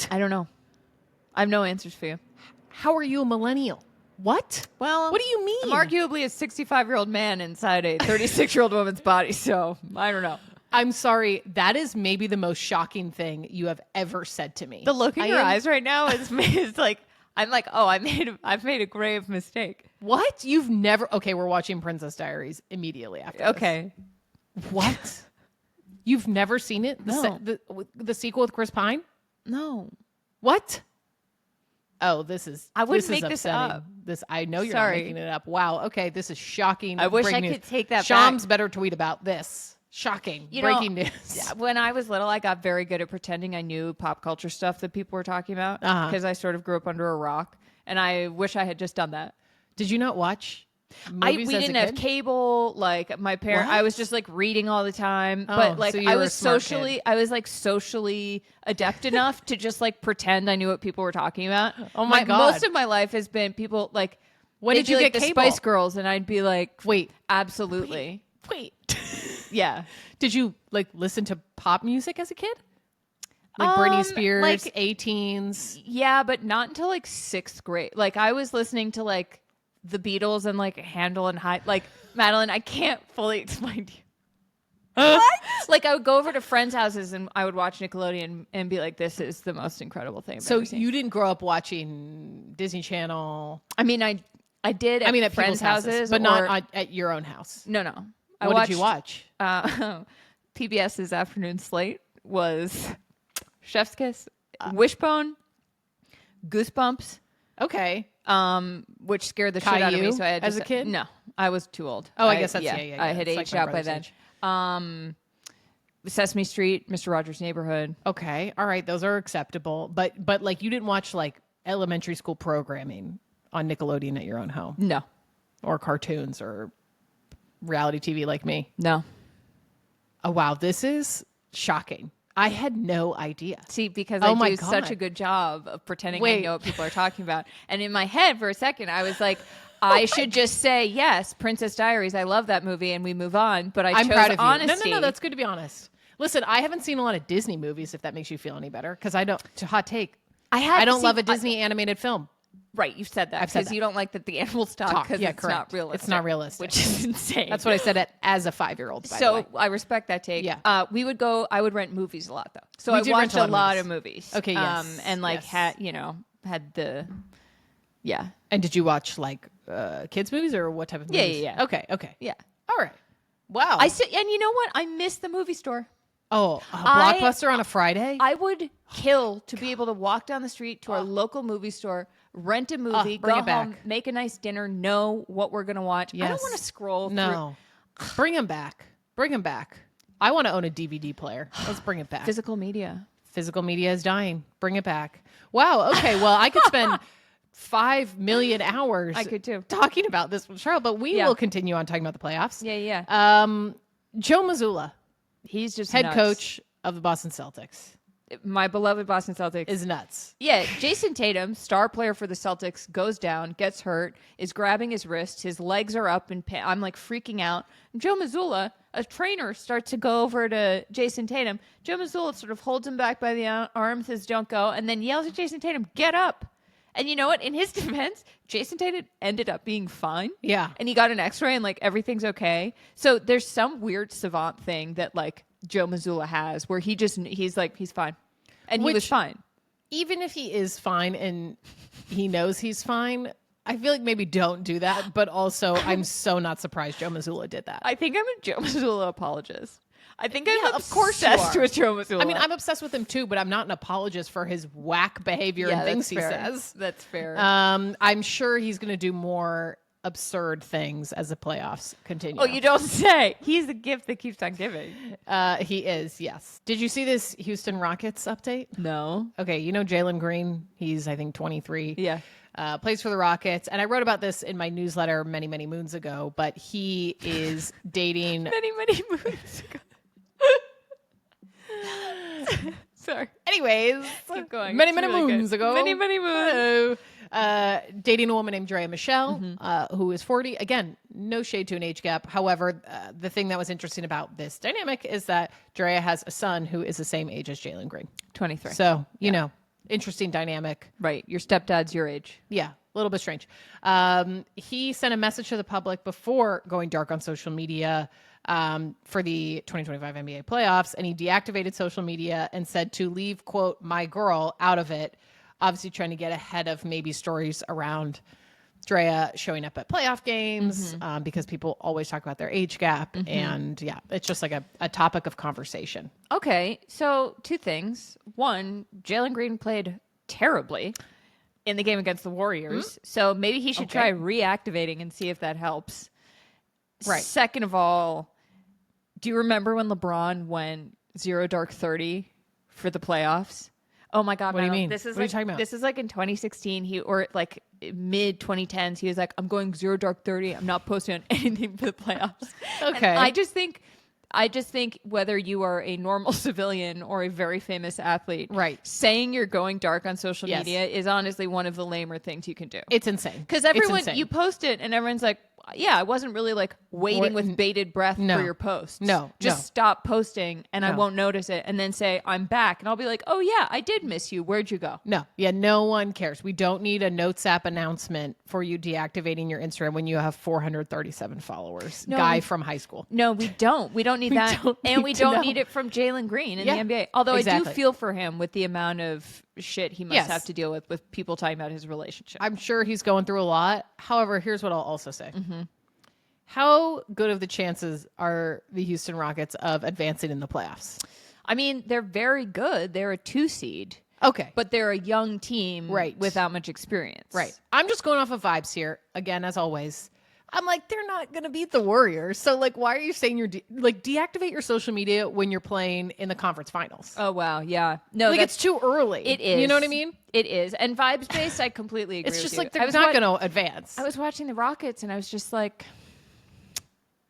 I don't know. I have no answers for you. How are you a millennial? What? Well, what do you mean? I'm arguably a 65-year-old man inside a 36-year-old woman's body, so I don't know. I'm sorry. That is maybe the most shocking thing you have ever said to me. The look in your eyes right now is like, I'm like, oh, I've made a grave mistake. What? You've never? Okay, we're watching Princess Diaries immediately after. Okay. This. What? You've never seen it? No. The sequel with Chris Pine? No. What? Oh, this is. I wouldn't make this up. I know you're not making it up. Wow. Okay, this is shocking. I wish I could take that Shams back. better tweet about this. Shocking. Breaking news. When I was little, I got very good at pretending I knew pop culture stuff that people were talking about because I sort of grew up under a rock, and I wish I had just done that. Did you not watch? We didn't have cable. Like my parents, I was just like reading all the time. But like so I was socially adept enough to just like pretend I knew what people were talking about. Oh my God. Most of my life has been people like. When did you get the cable? Spice Girls? And I'd be like, wait, absolutely. Wait. Yeah. Did you like listen to pop music as a kid? Like Britney Spears, like, 18s? Yeah, but not until like 6th grade. Like I was listening to like the Beatles and like Handel and Hyde. Like Madeline, I can't fully explain to you. What? Like I would go over to friends' houses and I would watch Nickelodeon and be like, "This is the most incredible thing." So you didn't grow up watching Disney Channel? I mean, I did. At friends' houses, but not at your own house. No. What did you watch? PBS's afternoon slate was Chef's Kiss, Wishbone, Goosebumps. Okay. Which scared the shit out of me. So I had as a kid? No, I was too old. Oh, I guess that's yeah. I had aged out by then. Sesame Street, Mr. Rogers' Neighborhood. Okay, all right, those are acceptable. But like you didn't watch like elementary school programming on Nickelodeon at your own home? No. Or cartoons or reality TV like me? No. Oh wow, this is shocking. I had no idea. See, because I do such a good job of pretending I know what people are talking about. And in my head for a second, I was like, I should just say, yes, Princess Diaries. I love that movie and we move on. But I'm chose proud of honesty. No, that's good to be honest. Listen, I haven't seen a lot of Disney movies, if that makes you feel any better. Because I don't, hot take. I don't love a Disney animated film. Right, you've said that. I've said that. Because you don't like that the animals talk because it's not realistic. It's not realistic. Which is insane. That's what I said as a 5-year-old, by the way. I respect that take. Yeah. I would rent movies a lot, though. So I watched a lot of movies. Okay, yes. And like had the, yeah. And did you watch like kids movies or what type of movies? Yeah. Okay. Yeah. All right. Wow. And you know what? I miss the movie store. Oh, a Blockbuster on a Friday? I would kill to be able to walk down the street to our local movie store, rent a movie, go home, make a nice dinner, know what we're going to watch. Yes. I don't want to scroll through. No. Bring them back. I want to own a DVD player. Let's bring it back. Physical media is dying. Bring it back. Wow. Okay. Well, I could spend 5 million hours. I could too. Talking about this with Charlotte, but we will continue on talking about the playoffs. Yeah. Joe Mazzulla. He's just head nuts. coach of the Boston Celtics. My beloved Boston Celtics is nuts. Yeah, Jason Tatum, star player for the Celtics, goes down, gets hurt, is grabbing his wrist, his legs are up, and I'm like freaking out. Joe Mazzulla, a trainer, starts to go over to Jason Tatum. Joe Mazzulla sort of holds him back by the arm, says, "Don't go," and then yells at Jason Tatum, "Get up!" And you know what? In his defense, Jason Tatum ended up being fine. Yeah, and he got an X-ray, and like everything's okay. So there's some weird savant thing that like Joe Mazzulla has, where he's like he's fine. And he was fine. Even if he is fine and he knows he's fine, I feel like maybe don't do that. But also, I'm so not surprised Joe Mazzulla did that. I think I'm a Joe Mazzulla apologist. I think I'm of course obsessed with Joe Mazzulla. I mean, I'm obsessed with him too, but I'm not an apologist for his whack behavior and things he says. That's fair. I'm sure he's going to do more absurd things as the playoffs continue. Oh, you don't say. He's the gift that keeps on giving. He is, yes. Did you see this Houston Rockets update? No. Okay, you know Jalen Green? He's, I think, 23. Yeah. Plays for the Rockets. And I wrote about this in my newsletter many, many moons ago, but he is dating... many, many moons ago. Sorry. Anyways. Keep going. Many, many moons ago. Many, many moons. Dating a woman named Drea Michelle, who is 40. Again, no shade to an age gap. However, the thing that was interesting about this dynamic is that Drea has a son who is the same age as Jalen Green. 23. So, you know, interesting dynamic. Right. Your stepdad's your age. Yeah. A little bit strange. He sent a message to the public before going dark on social media for the 2025 NBA playoffs, and he deactivated social media and said to leave, quote, "my girl" out of it, obviously trying to get ahead of maybe stories around Drea showing up at playoff games because people always talk about their age gap. And yeah, it's just like a topic of conversation. Okay, so two things. One, Jalen Green played terribly in the game against the Warriors. So maybe he should try reactivating and see if that helps. Right. Second of all, do you remember when LeBron went 0 dark 30 for the playoffs? Oh my God! What do you mean? This is what are you talking about? This is like in 2016. Or like mid 2010s. He was like, "I'm going 0 dark 30. I'm not posting on anything for the playoffs." Okay. And I just think whether you are a normal civilian or a very famous athlete, right, saying you're going dark on social media is honestly one of the lamer things you can do. It's insane because you post it and everyone's like, yeah, I wasn't really like waiting with bated breath for your posts. Just stop posting and I won't notice it. And then say, "I'm back." And I'll be like, "Oh yeah, I did miss you. Where'd you go?" No one cares. We don't need a Notes app announcement for you deactivating your Instagram when you have 437 followers. Guy from high school. No, we don't. We don't need that. We don't need it from Jalen Green in the NBA. Although I do feel for him with the amount of shit he must have to deal with people talking about his relationship. I'm sure he's going through a lot. However, here's what I'll also say. How good of the chances are the Houston Rockets of advancing in the playoffs? I mean, they're very good. They're a 2 seed. Okay. But they're a young team without much experience. Right. I'm just going off of vibes here. Again, as always. I'm like, they're not going to beat the Warriors. So, like, why are you saying deactivate your social media when you're playing in the conference finals? Oh, wow. Yeah. No, it's too early. It is. You know what I mean? It is. And vibes based, I completely agree with you. It's just like they're not going to advance. I was watching the Rockets and I was just like...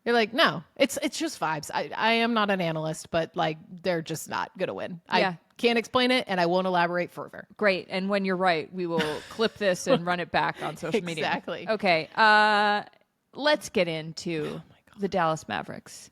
You're like, no, it's just vibes. I am not an analyst, but like, they're just not going to win. I can't explain it and I won't elaborate further. Great. And when you're right, we will clip this and run it back on social media. Exactly. Okay. Let's get into the Dallas Mavericks.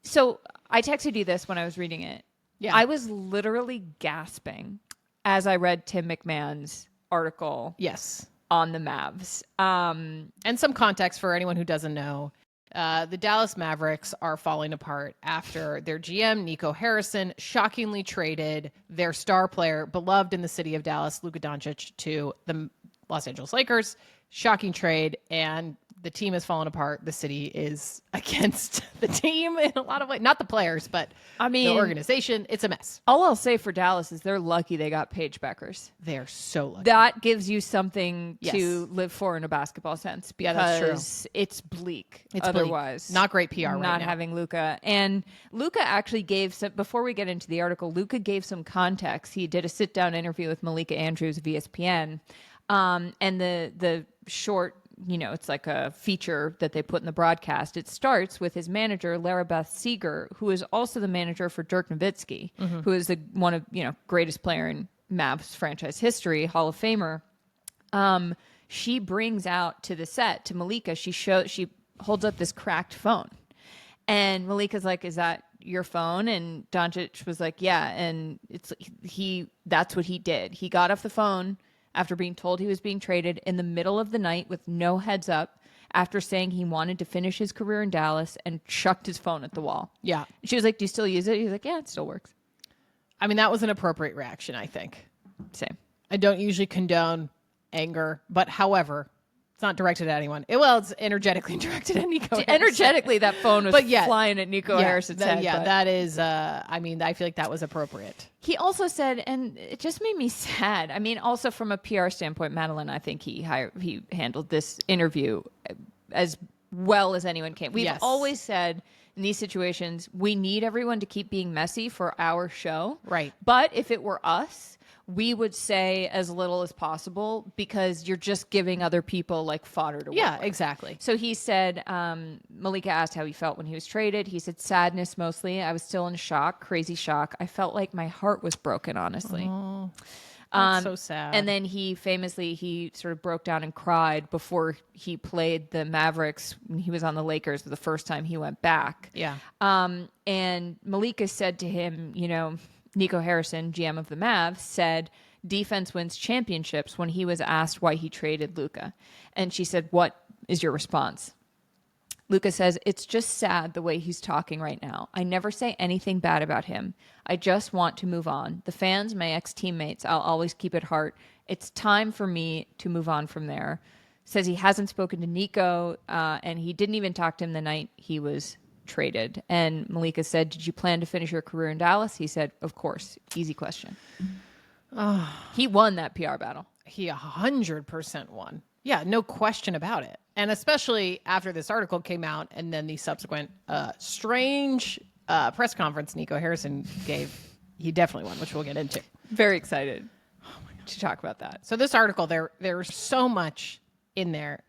So I texted you this when I was reading it. Yeah. I was literally gasping as I read Tim McMahon's article. Yes. On the Mavs. And some context for anyone who doesn't know. The Dallas Mavericks are falling apart after their GM, Nico Harrison, shockingly traded their star player, beloved in the city of Dallas, Luka Doncic, to the Los Angeles Lakers. Shocking trade. And the team has fallen apart. The city is against the team in a lot of ways. Not the players, but the organization. It's a mess. All I'll say for Dallas is they're lucky they got Paige Bueckers. They're so lucky. That gives you something to live for in a basketball sense, because that's true. It's bleak. It's otherwise bleak. Not great PR right not now. having Luka. And Luka actually gave some, before we get into the article, Luka gave some context. He did a sit-down interview with Malika Andrews of ESPN. And the short, it's like a feature that they put in the broadcast. It starts with his manager, Lara Beth Seeger, who is also the manager for Dirk Nowitzki, who is one of, greatest player in Mavs franchise history, Hall of Famer. She brings out to the set to Malika, she holds up this cracked phone. And Malika's like, "Is that your phone?" And Doncic was like, "Yeah." And that's what he did. He got off the phone after being told he was being traded in the middle of the night with no heads up, after saying he wanted to finish his career in Dallas, and chucked his phone at the wall. Yeah. She was like, "Do you still use it?" He was like, "Yeah, it still works." I mean, that was an appropriate reaction, I think. Same. I don't usually condone anger, but however, it's not directed at anyone. It's energetically directed at Nico Harrison. Energetically, that phone was flying at Nico Harrison's head. Yeah, that is, I feel like that was appropriate. He also said, and it just made me sad. I mean, also from a PR standpoint, Madeline, I think he handled this interview as well as anyone can. We've always said in these situations, we need everyone to keep being messy for our show. Right. But if it were us, we would say as little as possible, because you're just giving other people like fodder to work with. Exactly. So he said, Malika asked how he felt when he was traded. He said, "Sadness mostly. I was still in shock, crazy shock. I felt like my heart was broken, honestly." Oh, that's so sad. And then he sort of broke down and cried before he played the Mavericks when he was on the Lakers for the first time he went back. Yeah. And Malika said to him, Nico Harrison, GM of the Mavs, said defense wins championships when he was asked why he traded Luka. And she said, "What is your response?" Luka says, "It's just sad the way he's talking right now. I never say anything bad about him. I just want to move on. The fans, my ex-teammates, I'll always keep at heart. It's time for me to move on from there." Says he hasn't spoken to Nico, and he didn't even talk to him the night he was traded. And Malika said, "Did you plan to finish your career in Dallas?" He said, "Of course." Easy question. He won that PR battle. He 100% won. Yeah, no question about it. And especially after this article came out, and then the subsequent strange press conference Nico Harrison gave, he definitely won, which we'll get into. Very excited to talk about that. So this article, there's so much in there.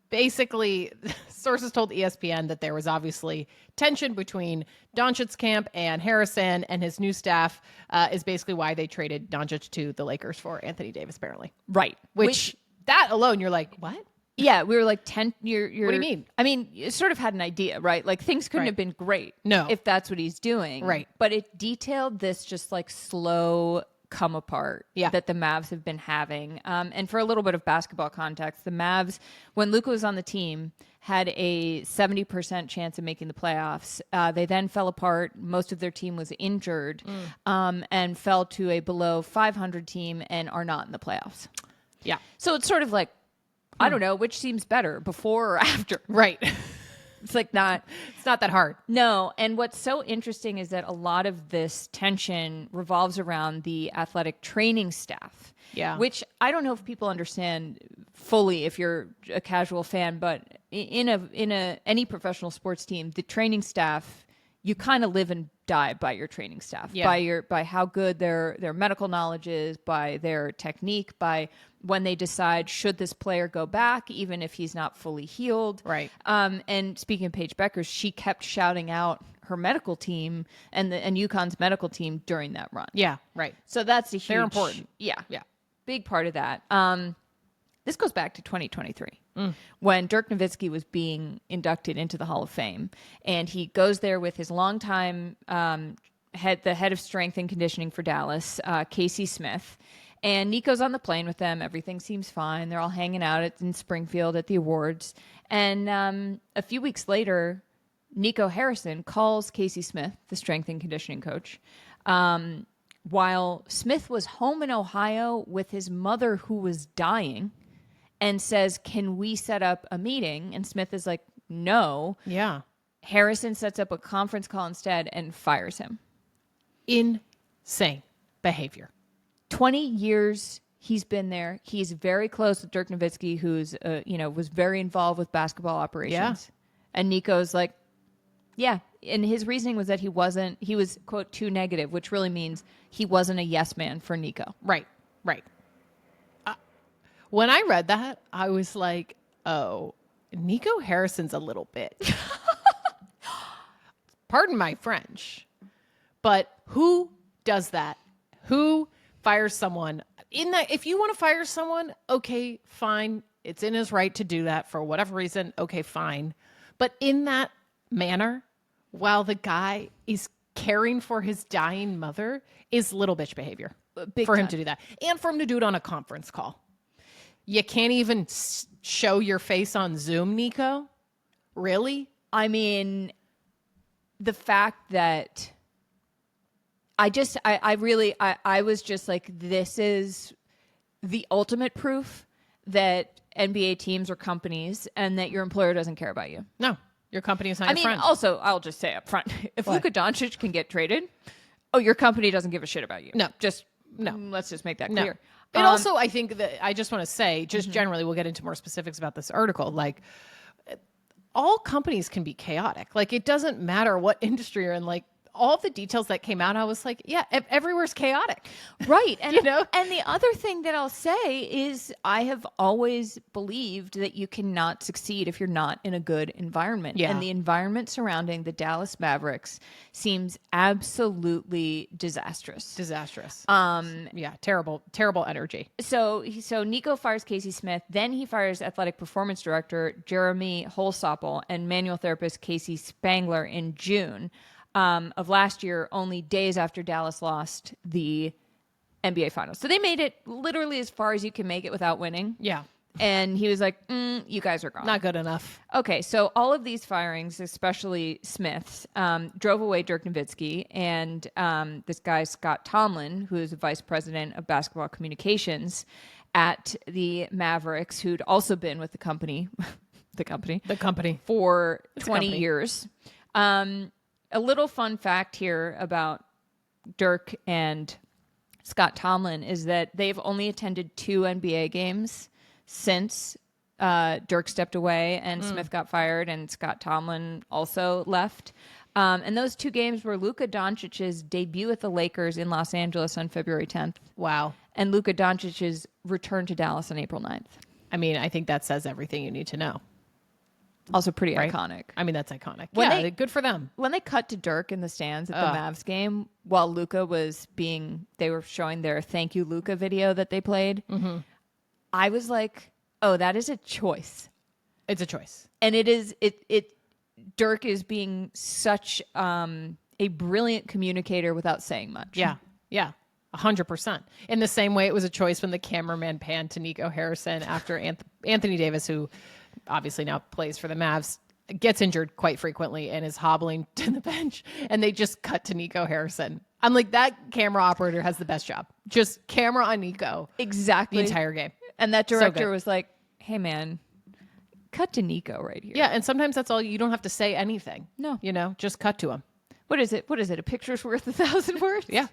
Basically, sources told ESPN that there was obviously tension between Doncic's camp and Harrison, and his new staff is basically why they traded Doncic to the Lakers for Anthony Davis, apparently. Right. Which that alone, you're like, what? Yeah, we were like, you're what do you mean? I mean, you sort of had an idea, right? Like, things couldn't have been great. No. If that's what he's doing. Right. But it detailed this just like slow come apart that the Mavs have been having. And for a little bit of basketball context, the Mavs, when Luka was on the team, had a 70% chance of making the playoffs. They then fell apart. Most of their team was injured and fell to a below 500 team and are not in the playoffs. Yeah. So it's sort of like, I don't know, which seems better, before or after? Right. It's like it's not that hard. No. And what's so interesting is that a lot of this tension revolves around the athletic training staff. Yeah. Which I don't know if people understand fully if you're a casual fan, but in any professional sports team, the training staff, you kind of live and die by your training staff, by how good their medical knowledge is, by their technique, by when they decide should this player go back, even if he's not fully healed. Right. And speaking of Paige Buecker, she kept shouting out her medical team and UConn's medical team during that run. Yeah. Right. So that's a huge. They're important. Yeah. Yeah. Big part of that. This goes back to 2023 when Dirk Nowitzki was being inducted into the Hall of Fame, and he goes there with his longtime the head of strength and conditioning for Dallas, Casey Smith. And Nico's on the plane with them. Everything seems fine. They're all hanging out in Springfield at the awards. And a few weeks later, Nico Harrison calls Casey Smith, the strength and conditioning coach, while Smith was home in Ohio with his mother who was dying, and says, can we set up a meeting? And Smith is like, no. Yeah. Harrison sets up a conference call instead and fires him. Insane behavior. 20 years he's been there. He's very close with Dirk Nowitzki, who's, was very involved with basketball operations. Yeah. And Nico's like, yeah. And his reasoning was that he was, quote, too negative, which really means he wasn't a yes man for Nico. Right. When I read that, I was like, oh, Nico Harrison's a little bitch. Pardon my French. But who does that? Who fires someone? If you want to fire someone, okay, fine. It's in his right to do that for whatever reason. Okay, fine. But in that manner, while the guy is caring for his dying mother, is little bitch behavior for him to do that. And for him to do it on a conference call. You can't even show your face on Zoom, Nico? Really? I mean, the fact that I was just like, this is the ultimate proof that NBA teams are companies and that your employer doesn't care about you. No, your company is not your friend. Also, I'll just say up front, if Luka Doncic can get traded, your company doesn't give a shit about you. No. Let's just make that clear. And also, I think that I just want to say, just generally, we'll get into more specifics about this article. Like, all companies can be chaotic. Like, it doesn't matter what industry you're in. Like, all the details that came out, I was like, yeah, everywhere's chaotic. Right. And, and the other thing that I'll say is I have always believed that you cannot succeed if you're not in a good environment. Yeah. And the environment surrounding the Dallas Mavericks seems absolutely disastrous. Yeah. Terrible energy. So Nico fires Casey Smith. Then he fires athletic performance director Jeremy Holsopple and manual therapist Casey Spangler in June of last year, only days after Dallas lost the NBA Finals. So they made it literally as far as you can make it without winning. Yeah. And he was like, you guys are gone. Not good enough. Okay, so all of these firings, especially Smith's, drove away Dirk Nowitzki and this guy, Scott Tomlin, who is a vice president of basketball communications at the Mavericks, who'd also been with the company for 20 years. A little fun fact here about Dirk and Scott Tomlin is that they've only attended 2 NBA games since Dirk stepped away and Smith got fired and Scott Tomlin also left. And those 2 games were Luka Doncic's debut at the Lakers in Los Angeles on February 10th. Wow. And Luka Doncic's return to Dallas on April 9th. I mean, I think that says everything you need to know. Also pretty iconic. I mean, that's iconic. Good for them. When they cut to Dirk in the stands at the Mavs game, while Luka they were showing their thank you Luka video that they played, I was like, oh, that is a choice. It's a choice. And Dirk is being such a brilliant communicator without saying much. Yeah. 100%. In the same way, it was a choice when the cameraman panned to Nico Harrison after Anthony Davis, who obviously now plays for the Mavs, gets injured quite frequently and is hobbling to the bench, and they just cut to Nico Harrison. I'm like, that camera operator has the best job. Just camera on Nico. Exactly. The entire game. And that director was like, hey, man, cut to Nico right here. Yeah, and sometimes that's all. You don't have to say anything. No. Just cut to him. What is it? A picture's worth 1,000 words? Yeah.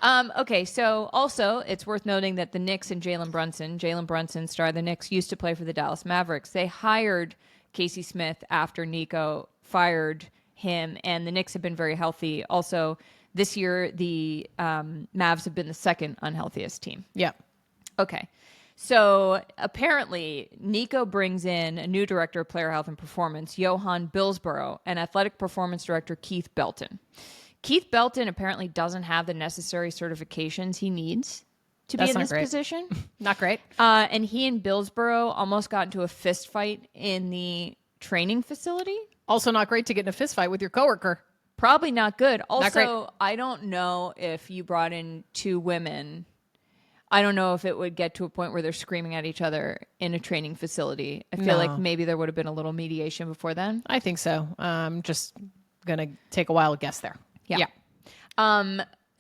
Okay, so also it's worth noting that the Knicks and Jalen Brunson, star of the Knicks, used to play for the Dallas Mavericks. They hired Casey Smith after Nico fired him, and the Knicks have been very healthy. Also, this year, the Mavs have been the second unhealthiest team. Yeah. Okay. So apparently, Nico brings in a new director of player health and performance, Johan Billsborough, and athletic performance director Keith Belton. Keith Belton apparently doesn't have the necessary certifications he needs to be in this position. Not great. And he and Billsborough almost got into a fist fight in the training facility. Also not great to get in a fist fight with your coworker. Probably not good. Also, not great. I don't know if you brought in 2 women. I don't know if it would get to a point where they're screaming at each other in a training facility. I feel like maybe there would have been a little mediation before then. I think so. Just going to take a wild guess there. Yeah.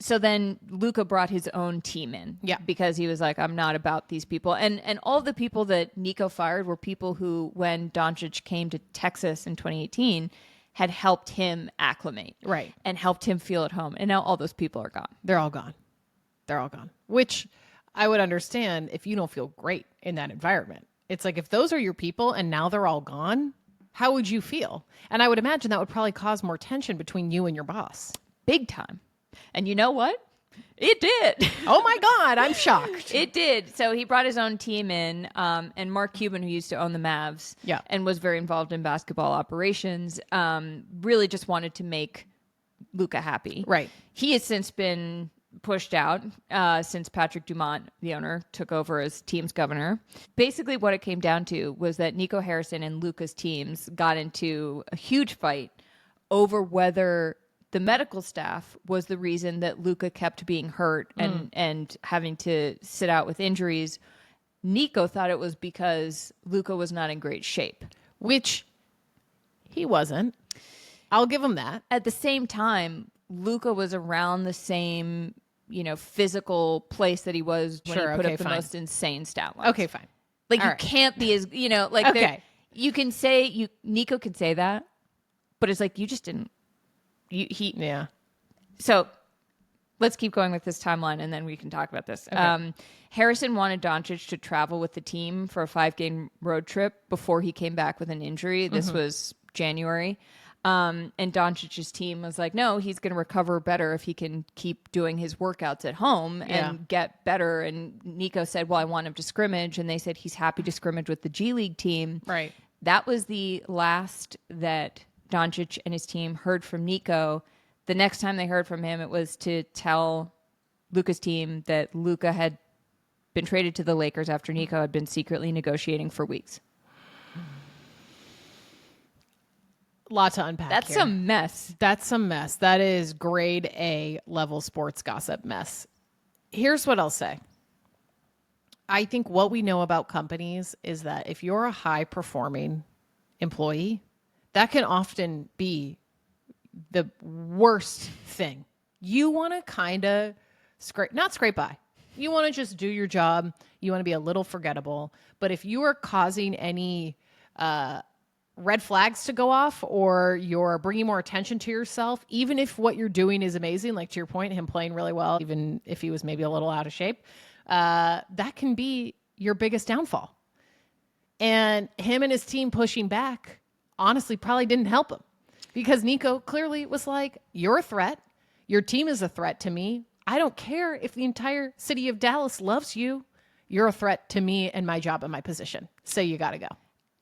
So then Luka brought his own team in. Yeah. Because he was like, I'm not about these people. And all the people that Nico fired were people who, when Doncic came to Texas in 2018, had helped him acclimate. Right. And helped him feel at home. And now all those people are gone. They're all gone. Which I would understand if you don't feel great in that environment. It's like, if those are your people and now they're all gone, how would you feel? And I would imagine that would probably cause more tension between you and your boss. Big time. And you know what? It did. Oh my God, I'm shocked. It did. So he brought his own team in, and Mark Cuban, who used to own the Mavs and was very involved in basketball operations, really just wanted to make Luka happy. Right. He has since been pushed out since Patrick Dumont, the owner, took over as team's governor. Basically, what it came down to was that Nico Harrison and Luka's teams got into a huge fight over whether the medical staff was the reason that Luka kept being hurt and having to sit out with injuries. Nico thought it was because Luka was not in great shape. Which he wasn't. I'll give him that. At the same time, Luka was around the same, physical place that he was when he put up the most insane stat lines. Okay, fine. Like, all you can't be as, okay. You can say, Nico can say that, but it's like, you just didn't. Yeah. So let's keep going with this timeline and then we can talk about this. Okay. Harrison wanted Doncic to travel with the team for a 5-game road trip before he came back with an injury. This was January. And Doncic's team was like, no, he's going to recover better if he can keep doing his workouts at home and get better. And Nico said, well, I want him to scrimmage. And they said he's happy to scrimmage with the G League team. Right. That was the last that Doncic and his team heard from Nico. The next time they heard from him, it was to tell Luka's team that Luka had been traded to the Lakers after Nico had been secretly negotiating for weeks. Lot to unpack. That's here. a mess. That's some mess. That is grade A level sports gossip mess. Here's what I'll say. I think what we know about companies is that if you're a high performing employee, that can often be the worst thing. You want to kind of not scrape by. You want to just do your job. You want to be a little forgettable. But if you are causing any red flags to go off, or you're bringing more attention to yourself, even if what you're doing is amazing, like to your point, him playing really well, even if he was maybe a little out of shape, that can be your biggest downfall. And him and his team pushing back honestly probably didn't help him, because Nico clearly was like, you're a threat. Your team is a threat to me. I don't care if the entire city of Dallas loves you. You're a threat to me and my job and my position. So you got to go.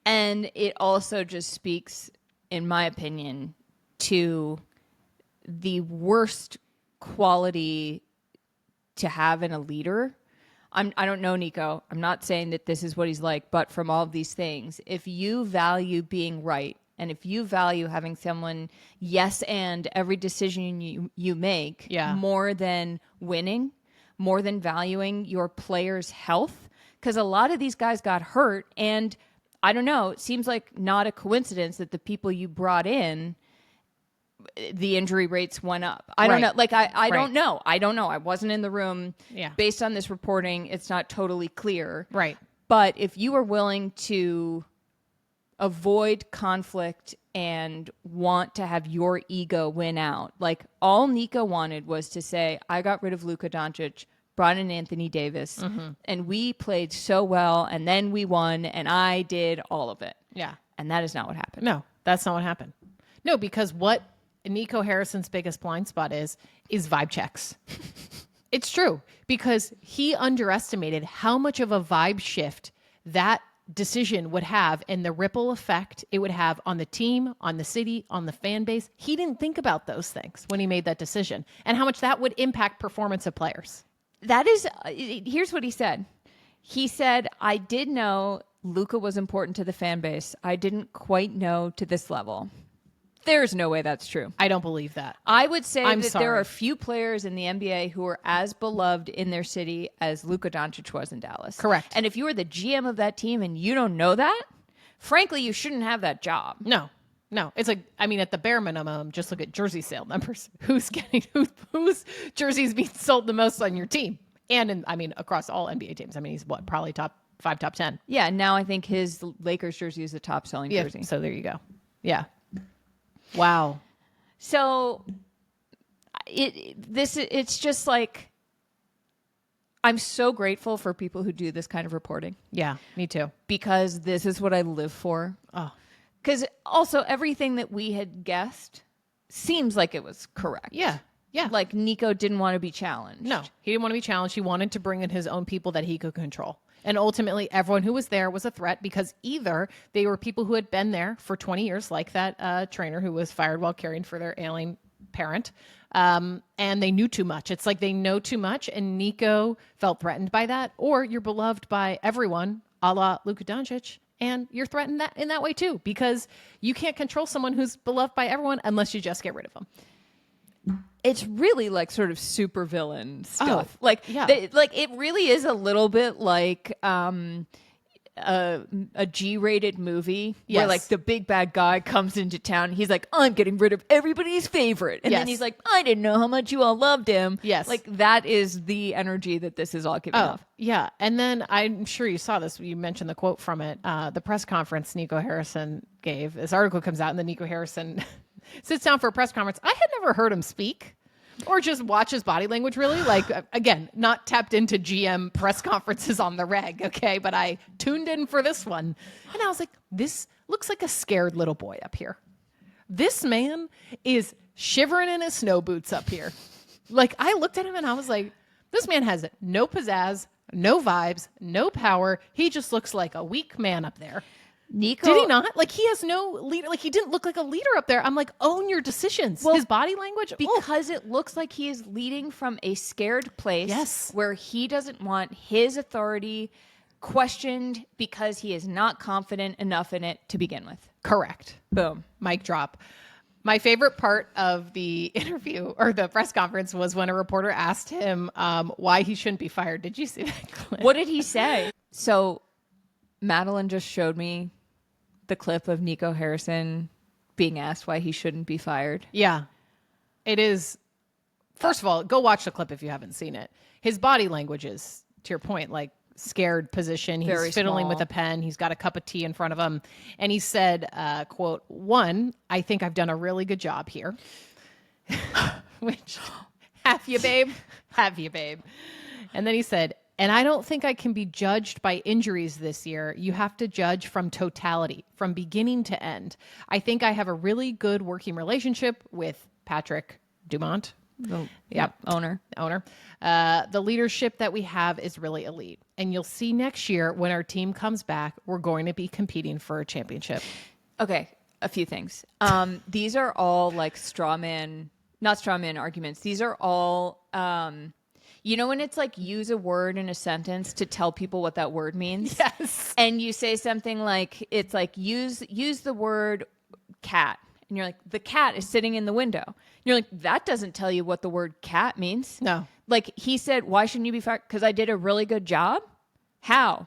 And it also just speaks, in my opinion, to the worst quality to have in a leader. I don't know Nico. I'm not saying that this is what he's like, but from all of these things, if you value being right, and if you value having someone yes and every decision you make more than winning, more than valuing your players' health, because a lot of these guys got hurt, and I don't know, it seems like not a coincidence that the people you brought in, the injury rates went up. I don't know. Like, I don't know. I don't know. I wasn't in the room. Yeah. Based on this reporting, it's not totally clear. Right. But if you are willing to avoid conflict and want to have your ego win out, like all Nico wanted was to say, I got rid of Luka Doncic, brought in Anthony Davis, and we played so well, and then we won, and I did all of it. Yeah. And that is not what happened. No, that's not what happened. No, because what Nico Harrison's biggest blind spot is vibe checks. It's true, because he underestimated how much of a vibe shift that decision would have and the ripple effect it would have on the team, on the city, on the fan base. He didn't think about those things when he made that decision, and how much that would impact performance of players. That is, here's what he said. He said, I did know Luka was important to the fan base. I didn't quite know to this level. There's no way that's true. I don't believe that. I would say there are few players in the NBA who are as beloved in their city as Luka Doncic was in Dallas. Correct. And if you are the GM of that team and you don't know that, frankly, you shouldn't have that job. No. No, it's like, I mean, at the bare minimum, just look at jersey sale numbers. Whose jerseys being sold the most on your team? And across all NBA teams. I mean, he's probably top 5, top 10. Yeah. Now I think his Lakers jersey is the top selling jersey. So there you go. Yeah. Wow. So it's just like, I'm so grateful for people who do this kind of reporting. Yeah, me too. Because this is what I live for. Oh. Because also everything that we had guessed seems like it was correct. Yeah. Yeah. Like Nico didn't want to be challenged. No, he didn't want to be challenged. He wanted to bring in his own people that he could control. And ultimately, everyone who was there was a threat because either they were people who had been there for 20 years, like that trainer who was fired while caring for their ailing parent, and they knew too much. It's like they know too much, and Nico felt threatened by that. Or you're beloved by everyone, a la Luka Doncic, and you're threatened in that way too, because you can't control someone who's beloved by everyone unless you just get rid of them. It's really like sort of super villain stuff. Yeah. It really is a little bit like a G-rated movie where like the big bad guy comes into town. He's like, I'm getting rid of everybody's favorite. And then he's like, I didn't know how much you all loved him. Yes. Like that is the energy that this is all giving off. Yeah. And then I'm sure you saw this. You mentioned the quote from it. The press conference Nico Harrison gave. This article comes out and then Nico Harrison sits down for a press conference. I had never heard him speak or just watch his body language really. Like, again, not tapped into GM press conferences on the reg, okay? But I tuned in for this one. And I was like, this looks like a scared little boy up here. This man is shivering in his snow boots up here. Like, I looked at him and I was like, this man has no pizzazz, no vibes, no power. He just looks like a weak man up there. Nico, did he not? Like, he has no leader. Like, he didn't look like a leader up there. I'm like, own your decisions. Well, his body language. Because it looks like he is leading from a scared place where he doesn't want his authority questioned because he is not confident enough in it to begin with. Correct. Boom. Mic drop. My favorite part of the interview or the press conference was when a reporter asked him why he shouldn't be fired. Did you see that clip? What did he say? So Madeline just showed me the clip of Nico Harrison being asked why he shouldn't be fired. Yeah. It is. First of all, go watch the clip if you haven't seen it. His body language is, to your point, like scared position. He's very fiddling small with a pen. He's got a cup of tea in front of him. And he said, quote, "One, I think I've done a really good job here." Which, have you, babe? Have you, babe? And then he said, "And I don't think I can be judged by injuries this year. You have to judge from totality, from beginning to end. I think I have a really good working relationship with Patrick Dumont." Owner. The leadership that we have is really elite. And you'll see next year when our team comes back, we're going to be competing for a championship. Okay, a few things. These are all like not straw man arguments. These are all... you know when it's like use a word in a sentence to tell people what that word means? Yes. And you say something like, it's like use the word cat. And you're like, the cat is sitting in the window. And you're like, that doesn't tell you what the word cat means. No. Like he said, why shouldn't you be fired? Because I did a really good job? How?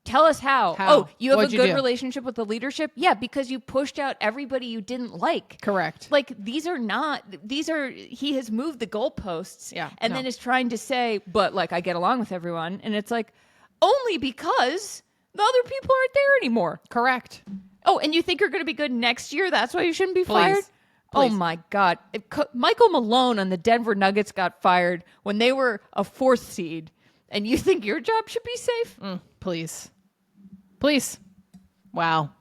Tell us how. Oh, you have a good relationship with the leadership? Yeah, because you pushed out everybody you didn't like. Correct. Like he has moved the goalposts. Yeah. And then is trying to say, but like I get along with everyone. And it's like, only because the other people aren't there anymore. Correct. Oh, and you think you're going to be good next year? That's why you shouldn't be fired? Please. Oh my God. Michael Malone on the Denver Nuggets got fired when they were a 4th seed. And you think your job should be safe? Please. Wow.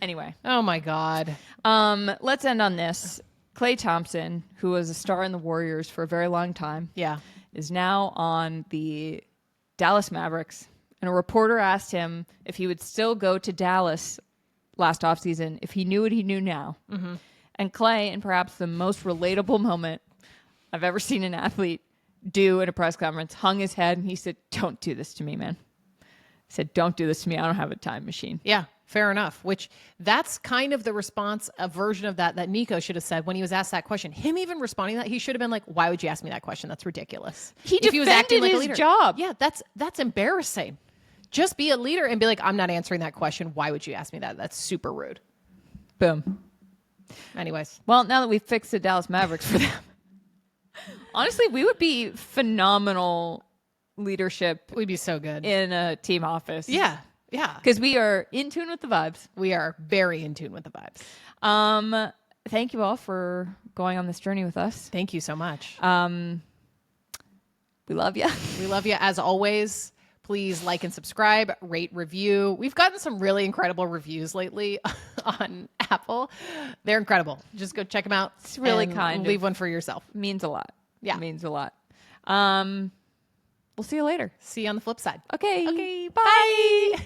Anyway. Oh my God. Let's end on this. Klay Thompson, who was a star in the Warriors for a very long time, is now on the Dallas Mavericks. And a reporter asked him if he would still go to Dallas last offseason if he knew what he knew now. Mm-hmm. And Klay, in perhaps the most relatable moment I've ever seen an athlete do in a press conference, hung his head and he said, "Don't do this to me, man." He said, "Don't do this to me. I don't have a time machine." Yeah, fair enough. Which that's kind of the response, a version of that Nico should have said when he was asked that question. Him even responding to that, he should have been like, "Why would you ask me that question? That's ridiculous." If he was acting like his job. Yeah, that's embarrassing. Just be a leader and be like, "I'm not answering that question. Why would you ask me that? That's super rude." Boom. Anyways. Well, now that we've fixed the Dallas Mavericks for them, honestly, we would be phenomenal leadership. We'd be so good in a team office. Yeah. Yeah. Because we are in tune with the vibes. We are very in tune with the vibes. Thank you all for going on this journey with us. Thank you so much. We love you. We love you as always. Please like and subscribe, rate, review. We've gotten some really incredible reviews lately on Apple. They're incredible. Just go check them out. It's really kind. Leave one for yourself. Means a lot. Yeah. It means a lot. We'll see you later. See you on the flip side. Okay. Okay. Bye.